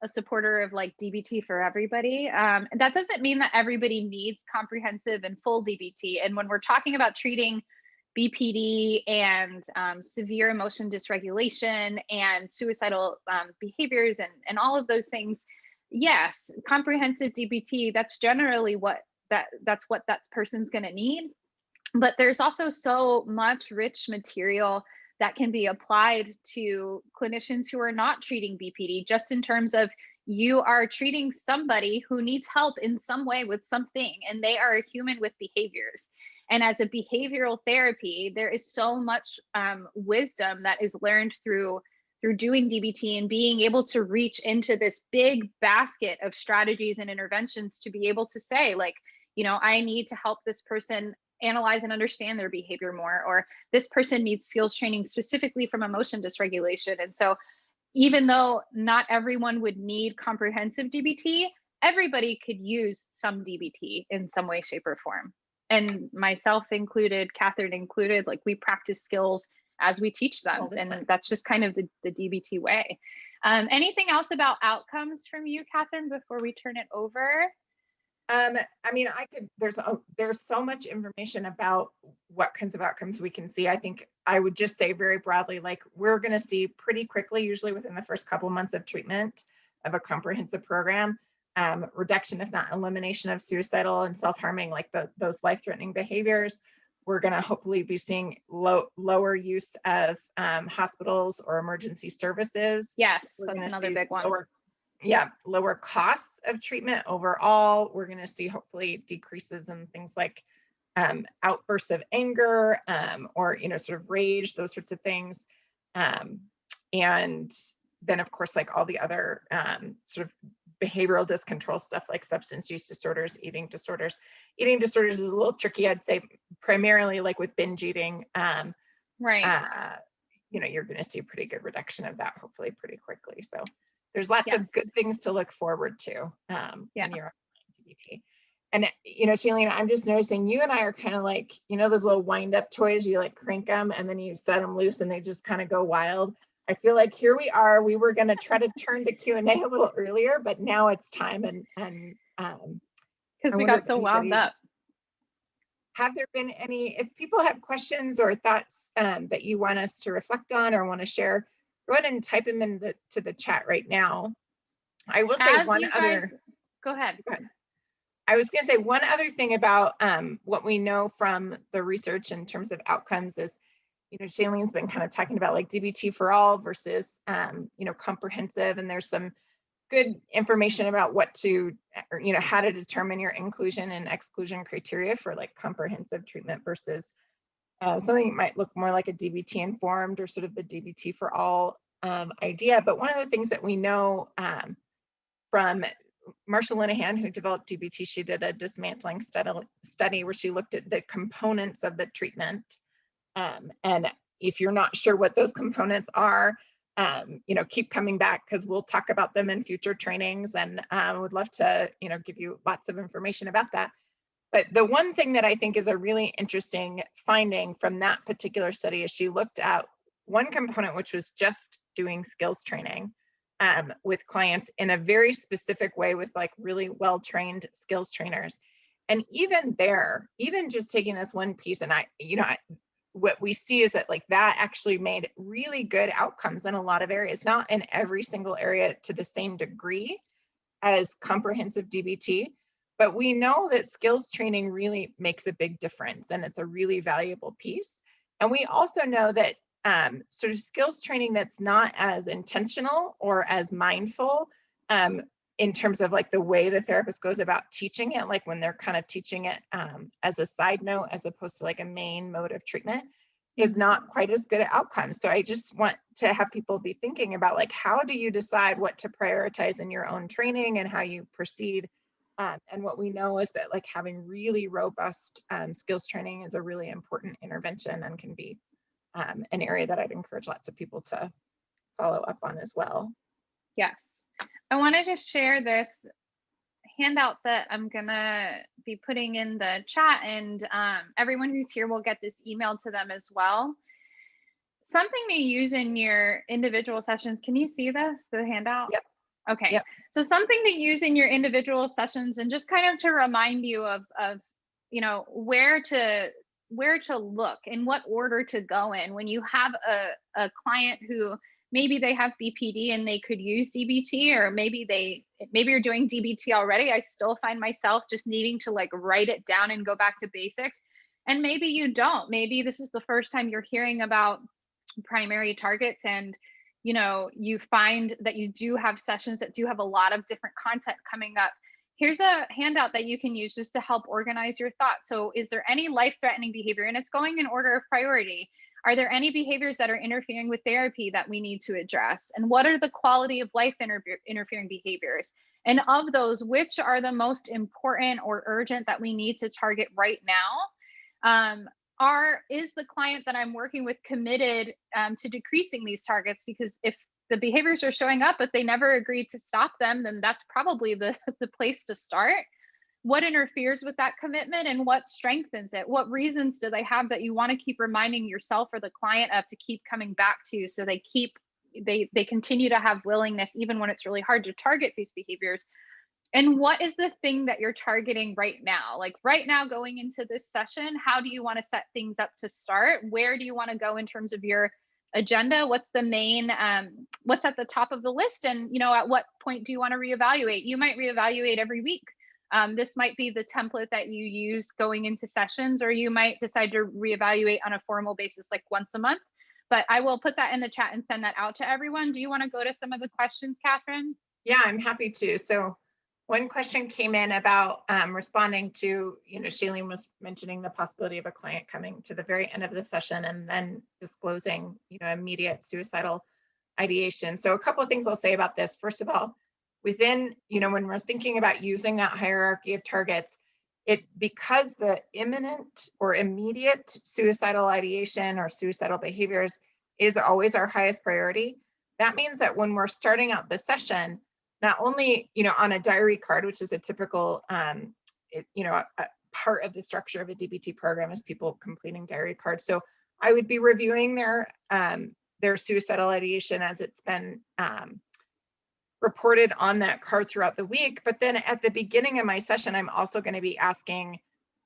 supporter of like DBT for everybody. That doesn't mean that everybody needs comprehensive and full DBT. And when we're talking about treating BPD and severe emotion dysregulation and suicidal behaviors and all of those things, yes, comprehensive DBT, that's generally that's what that person's going to need. But there's also so much rich material that can be applied to clinicians who are not treating BPD, just in terms of you are treating somebody who needs help in some way with something, and they are a human with behaviors. And as a behavioral therapy, there is so much wisdom that is learned through doing DBT and being able to reach into this big basket of strategies and interventions to be able to say, like, I need to help this person analyze and understand their behavior more, or this person needs skills training specifically from emotion dysregulation. And so even though not everyone would need comprehensive DBT, everybody could use some DBT in some way, shape, or form. And myself included, Kathryn included, like, we practice skills as we teach them. And that's just kind of the DBT way. Anything else about outcomes from you, Kathryn, before we turn it over? I mean, there's so much information about what kinds of outcomes we can see. I think I would just say very broadly, like, we're going to see pretty quickly, usually within the first couple months of treatment of a comprehensive program, reduction, if not elimination, of suicidal and self-harming, like those life-threatening behaviors. We're going to hopefully be seeing lower use of hospitals or emergency services. Yes, that's another big one. Lower costs of treatment overall. We're going to see hopefully decreases in things like outbursts of anger, or sort of rage, those sorts of things. And then, of course, like all the other sort of behavioral discontrol stuff, like substance use disorders, eating disorders. Eating disorders is a little tricky, I'd say, primarily like with binge eating. Right. You're going to see a pretty good reduction of that, hopefully pretty quickly. So there's lots of good things to look forward to when you're on DBT. And, Shaelene, I'm just noticing you and I are kind of like, those little wind up toys, you like crank them and then you set them loose and they just kind of go wild. I feel like here we are. We were going to try to turn to Q&A a little earlier, but now it's time. And because we got so wound up. Have there been any, if people have questions or thoughts that you want us to reflect on or want to share, go ahead and type them into the chat right now. I will say go ahead. I was going to say one other thing about what we know from the research in terms of outcomes is, Shaelene's been kind of talking about like DBT for all versus, comprehensive. And there's some good information about how to determine your inclusion and exclusion criteria for like comprehensive treatment versus something that might look more like a DBT informed or sort of the DBT for all idea. But one of the things that we know from Marsha Linehan, who developed DBT, she did a dismantling study where she looked at the components of the treatment. And if you're not sure what those components are, keep coming back because we'll talk about them in future trainings, and would love to, give you lots of information about that. But the one thing that I think is a really interesting finding from that particular study is she looked at one component, which was just doing skills training with clients in a very specific way with like really well-trained skills trainers. And even just taking this one piece, and what we see is that like that actually made really good outcomes in a lot of areas, not in every single area to the same degree as comprehensive DBT, but we know that skills training really makes a big difference and it's a really valuable piece. And we also know that sort of skills training that's not as intentional or as mindful in terms of like the way the therapist goes about teaching it, like when they're kind of teaching it as a side note, as opposed to like a main mode of treatment, is not quite as good at outcomes. So I just want to have people be thinking about like, how do you decide what to prioritize in your own training and how you proceed? And what we know is that like having really robust skills training is a really important intervention and can be an area that I'd encourage lots of people to follow up on as well. Yes. I wanted to share this handout that I'm gonna be putting in the chat, and everyone who's here will get this emailed to them as well. Something to use in your individual sessions. Can you see this, the handout? Yep. Okay. Yep. So something to use in your individual sessions and just kind of to remind you of where to look and what order to go in when you have a client who maybe they have BPD and they could use DBT, or maybe you're doing DBT already. I still find myself just needing to like write it down and go back to basics. And maybe you don't. Maybe this is the first time you're hearing about primary targets, and you find that you do have sessions that do have a lot of different content coming up. Here's a handout that you can use just to help organize your thoughts. So, is there any life threatening behavior? And it's going in order of priority. Are there any behaviors that are interfering with therapy that we need to address? And what are the quality of life interfering behaviors? And of those, which are the most important or urgent that we need to target right now? Is the client that I'm working with committed to decreasing these targets? Because if the behaviors are showing up, but they never agreed to stop them, then that's probably the, the place to start. What interferes with that commitment and what strengthens it? What reasons do they have that you want to keep reminding yourself or the client of to keep coming back to, so they continue to have willingness even when it's really hard to target these behaviors? And what is the thing that you're targeting right now? Like right now, going into this session, how do you want to set things up to start? Where do you want to go in terms of your agenda? What's the main, what's at the top of the list? And, at what point do you want to reevaluate? You might reevaluate every week. This might be the template that you use going into sessions, or you might decide to reevaluate on a formal basis, like once a month. But I will put that in the chat and send that out to everyone. Do you want to go to some of the questions, Kathryn? Yeah, I'm happy to. So one question came in about responding to, Shaelene was mentioning the possibility of a client coming to the very end of the session and then disclosing, immediate suicidal ideation. So a couple of things I'll say about this. First of all, within, when we're thinking about using that hierarchy of targets, because the imminent or immediate suicidal ideation or suicidal behaviors is always our highest priority, that means that when we're starting out the session, not only, on a diary card, which is a typical, a part of the structure of a DBT program is people completing diary cards. So I would be reviewing their suicidal ideation as it's been reported on that card throughout the week. But then at the beginning of my session, I'm also going to be asking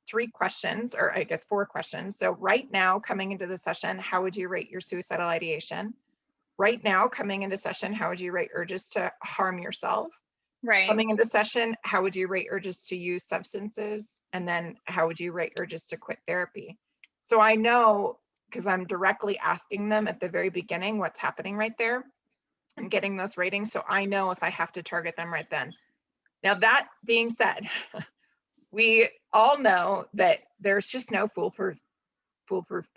3 questions, or I guess 4 questions. So right now, coming into the session, how would you rate your suicidal ideation? Right now, coming into session, how would you rate urges to harm yourself? Right. Coming into session, how would you rate urges to use substances? And then how would you rate urges to quit therapy? So I know, because I'm directly asking them at the very beginning what's happening right there and getting those ratings. So I know if I have to target them right then. Now, that being said, we all know that there's just no foolproof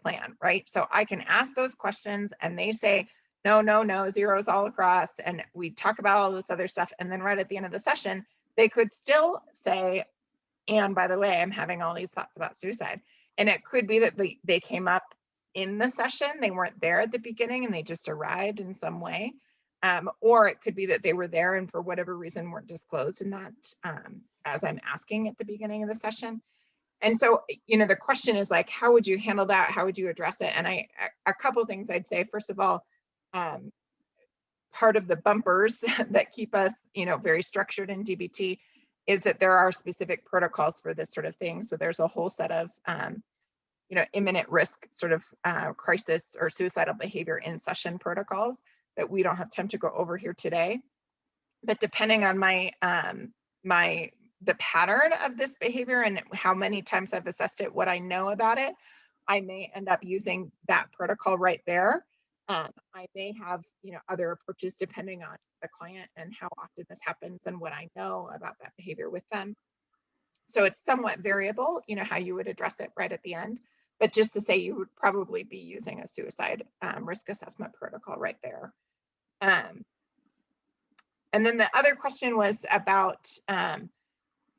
plan, right? So I can ask those questions and they say, no, zeros all across. And we talk about all this other stuff. And then right at the end of the session, they could still say, and by the way, I'm having all these thoughts about suicide. And it could be that they came up in the session, they weren't there at the beginning and they just arrived in some way. Or it could be that they were there and for whatever reason weren't disclosed in that as I'm asking at the beginning of the session. And so, the question is like, how would you handle that? How would you address it? And a couple things I'd say. First of all, part of the bumpers that keep us, very structured in DBT is that there are specific protocols for this sort of thing. So there's a whole set of, imminent risk sort of crisis or suicidal behavior in session protocols that we don't have time to go over here today. But depending on the pattern of this behavior and how many times I've assessed it, what I know about it, I may end up using that protocol right there. I may have, other approaches depending on the client and how often this happens and what I know about that behavior with them. So it's somewhat variable, how you would address it right at the end. But just to say, you would probably be using a suicide risk assessment protocol right there. And then the other question was about, so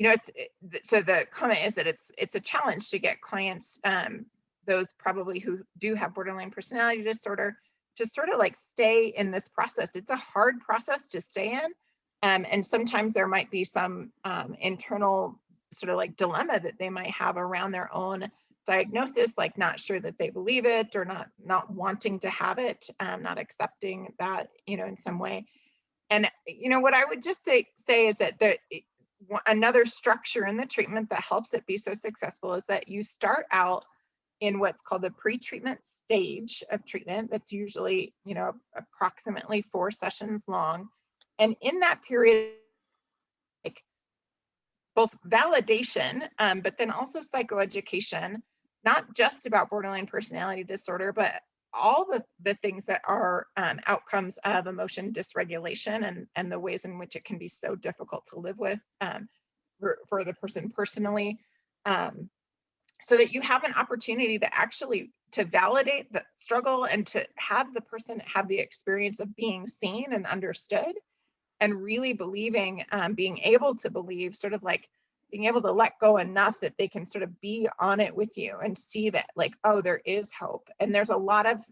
the comment is that it's a challenge to get clients, those probably who do have borderline personality disorder, to sort of like stay in this process. It's a hard process to stay in. And sometimes there might be some internal sort of like dilemma that they might have around their own diagnosis, like not sure that they believe it or not wanting to have it, not accepting that, in some way. And, what I would just say is that another structure in the treatment that helps it be so successful is that you start out in what's called the pre-treatment stage of treatment. That's usually, approximately 4 sessions long. And in that period, like both validation, but then also psychoeducation, not just about borderline personality disorder, but all the things that are outcomes of emotion dysregulation and the ways in which it can be so difficult to live with for the person personally, so that you have an opportunity to actually to validate the struggle and to have the person have the experience of being seen and understood, and really believing, being able to believe, sort of like being able to let go enough that they can sort of be on it with you and see that, like, oh, there is hope. And there's a lot of,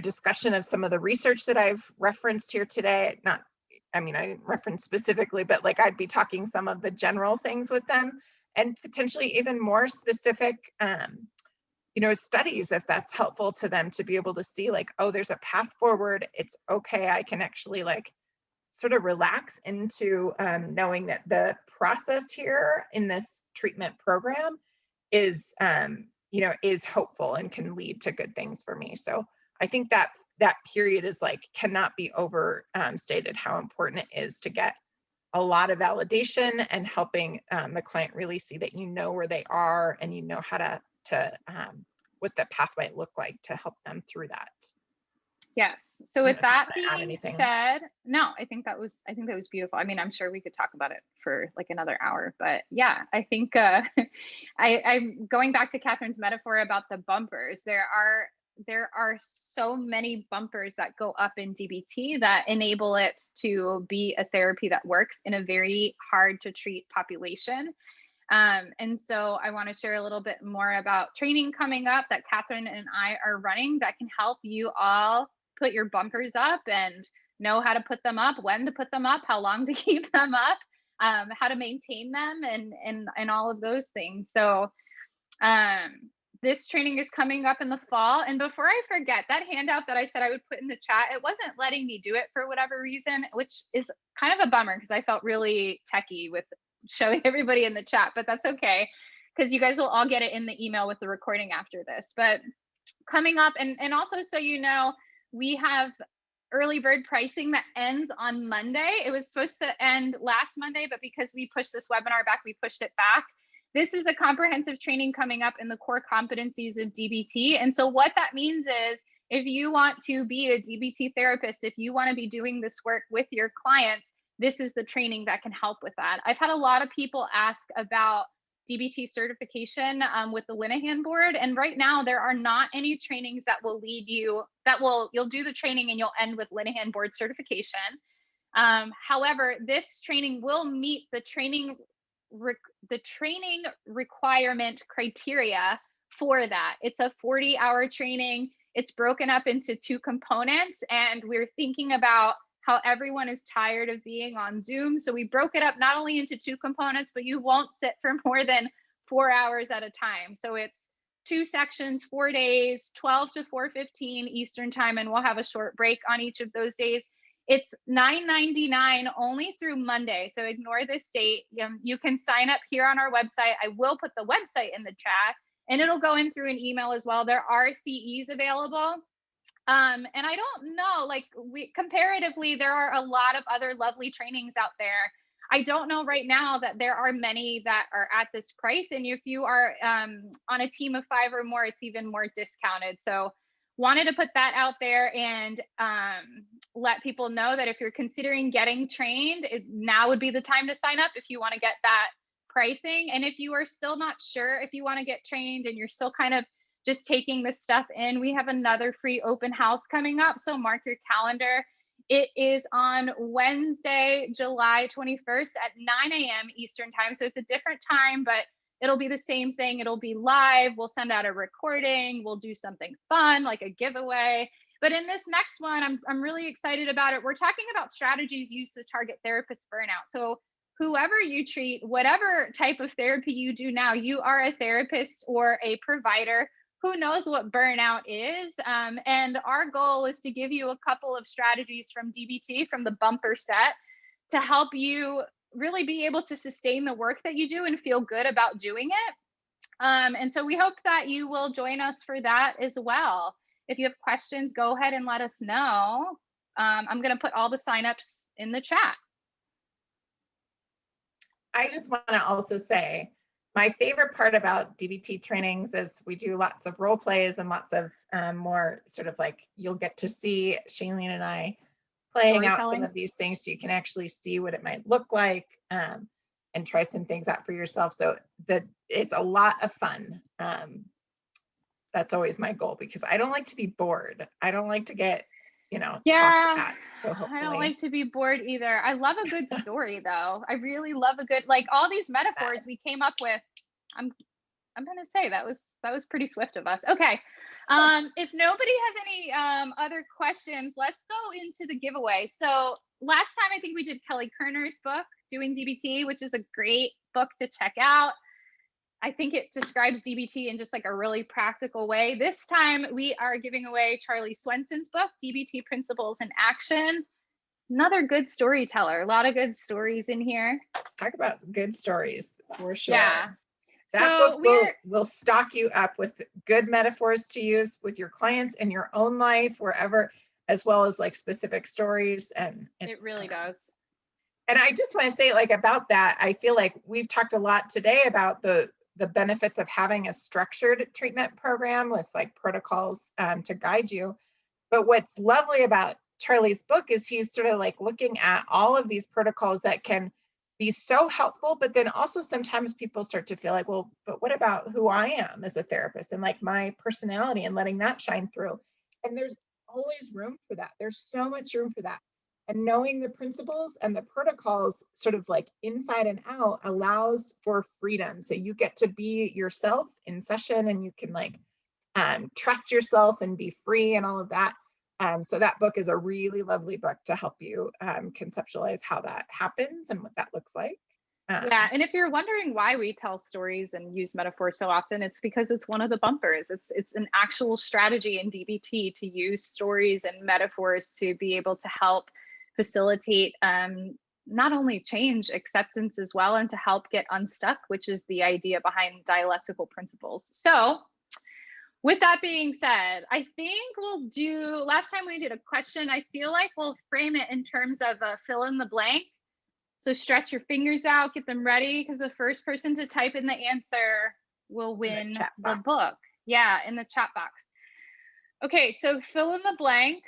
discussion of some of the research that I've referenced here today. Not, I mean, I didn't reference specifically, but like I'd be talking some of the general things with them, and potentially even more specific, studies, if that's helpful to them, to be able to see like, oh, there's a path forward. It's okay. I can actually like sort of relax into, knowing that the process here in this treatment program is, is hopeful and can lead to good things for me. So I think that that period is like, cannot be over, stated how important it is to get a lot of validation and helping, the client really see that you know where they are and you know how to what the path might look like to help them through that. Yes. So I don't with know if you that want to add being anything. said, no, I think that was beautiful. I mean, I'm sure we could talk about it for like another hour, but yeah, I think I'm going back to Kathryn's metaphor about the bumpers. There are so many bumpers that go up in DBT that enable it to be a therapy that works in a very hard to treat population. And so I want to share a little bit more about training coming up that Kathryn and I are running that can help you all put your bumpers up and know how to put them up, when to put them up, how long to keep them up, how to maintain them, and all of those things. So this training is coming up in the fall. And before I forget, that handout that I said I would put in the chat, it wasn't letting me do it for whatever reason, which is kind of a bummer because I felt really techie with showing everybody in the chat, but that's okay because you guys will all get it in the email with the recording after this. But coming up, and also so you know, we have early bird pricing that ends on Monday. It was supposed to end last Monday, but because we pushed this webinar back, we pushed it back. This is a comprehensive training coming up in the core competencies of DBT. And so what that means is, if you want to be a DBT therapist, if you want to be doing this work with your clients, this is the training that can help with that. I've had a lot of people ask about DBT certification with the Linehan board. And right now there are not any trainings that will lead you, you'll do the training and you'll end with Linehan board certification. However, this training will meet the training requirement criteria for that. It's a 40-hour training. It's broken up into 2 components, and we're thinking about how everyone is tired of being on Zoom. So we broke it up not only into 2 components, but you won't sit for more than 4 hours at a time. So it's 2 sections, 4 days, 12 to 4:15 Eastern time, and we'll have a short break on each of those days. It's $9.99 only through Monday. So ignore this date. You can sign up here on our website. I will put the website in the chat, and it'll go in through an email as well. There are CEs available. And I don't know, like, comparatively, there are a lot of other lovely trainings out there. I don't know right now that there are many that are at this price. And if you are on a team of 5 or more, it's even more discounted. So wanted to put that out there and let people know that if you're considering getting trained, now would be the time to sign up if you want to get that pricing. And if you are still not sure if you want to get trained and you're still kind of just taking this stuff in, we have another free open house coming up. So mark your calendar. It is on Wednesday, July 21st at 9 a.m. Eastern time. So it's a different time, but it'll be the same thing. It'll be live. We'll send out a recording. We'll do something fun, like a giveaway. But in this next one, I'm really excited about it. We're talking about strategies used to target therapist burnout. So whoever you treat, whatever type of therapy you do now, you are a therapist or a provider who knows what burnout is. And our goal is to give you a couple of strategies from DBT, from the bumper set, to help you really be able to sustain the work that you do and feel good about doing it. And so we hope that you will join us for that as well. If you have questions, go ahead and let us know. I'm going to put all the signups in the chat. I just want to also say, my favorite part about DBT trainings is we do lots of role plays and lots of more sort of like, you'll get to see Shaelene and I playing out some of these things so you can actually see what it might look like. and try some things out for yourself. So that it's a lot of fun. That's always my goal, because I don't like to be bored. I don't like to get, talked Yeah, at. So I don't hopefully like to be bored either. I love a good story though. I really love a good, like all these metaphors we came up with. I'm gonna say that was pretty swift of us. Okay. If nobody has any other questions, let's go into the giveaway. So last time I think we did Kelly Kerner's book, Doing DBT, which is a great book to check out. I think it describes DBT in just like a really practical way. This time we are giving away Charlie Swenson's book, DBT Principles in Action. Another good storyteller, a lot of good stories in here. talk about good stories for sure. Yeah. That So book will stock you up with good metaphors to use with your clients in your own life, wherever, as well as like specific stories. And it really does. And I just want to say, like, about that, I feel like we've talked a lot today about the benefits of having a structured treatment program with like protocols to guide you. But what's lovely about Charlie's book is he's sort of like looking at all of these protocols that can be so helpful, but then also sometimes people start to feel like, well, but what about who I am as a therapist and like my personality and letting that shine through? And there's always room for that. There's so much room for that. And knowing the principles and the protocols sort of like inside and out allows for freedom. So you get to be yourself in session, and you can like trust yourself and be free and all of that. So that book is a really lovely book to help you conceptualize how that happens and what that looks like. Yeah, and if you're wondering why we tell stories and use metaphors so often, it's because it's one of the bumpers. It's an actual strategy in DBT to use stories and metaphors to be able to help facilitate not only change, acceptance as well, and to help get unstuck, which is the idea behind dialectical principles. So with that being said, I think we'll do, last time we did a question, I feel like we'll frame it in terms of a fill in the blank. So stretch your fingers out, get them ready, because the first person to type in the answer will win the book. Yeah, in the chat box. Okay, so fill in the blank.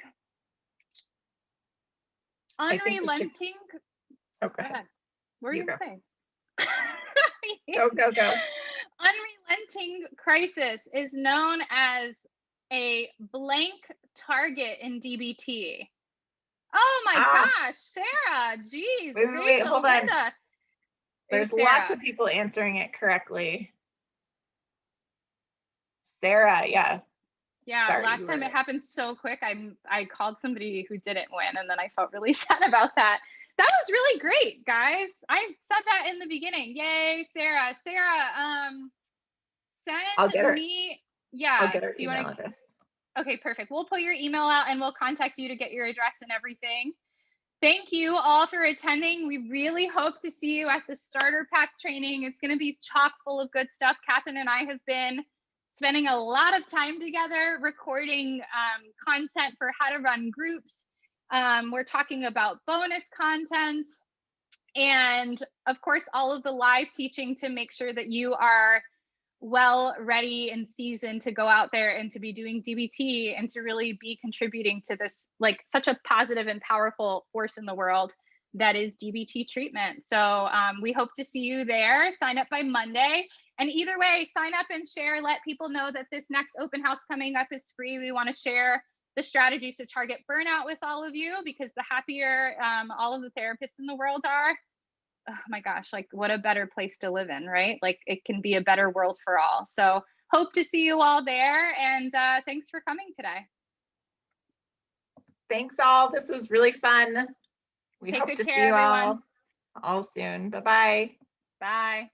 Unrelenting. Oh, go ahead. What are you going to say? Go. Unrelenting crisis is known as a blank target in DBT. Oh my gosh, Sarah, geez. Wait, hold on. There's lots of people answering it correctly. Sarah, yeah. Yeah, sorry, last time it happened so quick. I called somebody who didn't win, and then I felt really sad about that. That was really great, guys. I said that in the beginning. Yay, Sarah. Sarah, send me. Yeah. I'll get her email address. Okay, perfect. We'll put your email out and we'll contact you to get your address and everything. Thank you all for attending. We really hope to see you at the starter pack training. It's going to be chock full of good stuff. Kathryn and I have been spending a lot of time together recording content for how to run groups. We're talking about bonus content and, of course, all of the live teaching to make sure that you are well ready and seasoned to go out there and to be doing DBT and to really be contributing to this, like, such a positive and powerful force in the world that is DBT treatment. So we hope to see you there. Sign up by Monday. And either way, sign up and share. Let people know that this next open house coming up is free. We want to share the strategies to target burnout with all of you, because the happier all of the therapists in the world are, oh my gosh, like what a better place to live in, right? Like it can be a better world for all. So hope to see you all there. And thanks for coming today. Thanks all. This was really fun. We Take hope good to care, see you everyone. all soon. Bye-bye. Bye.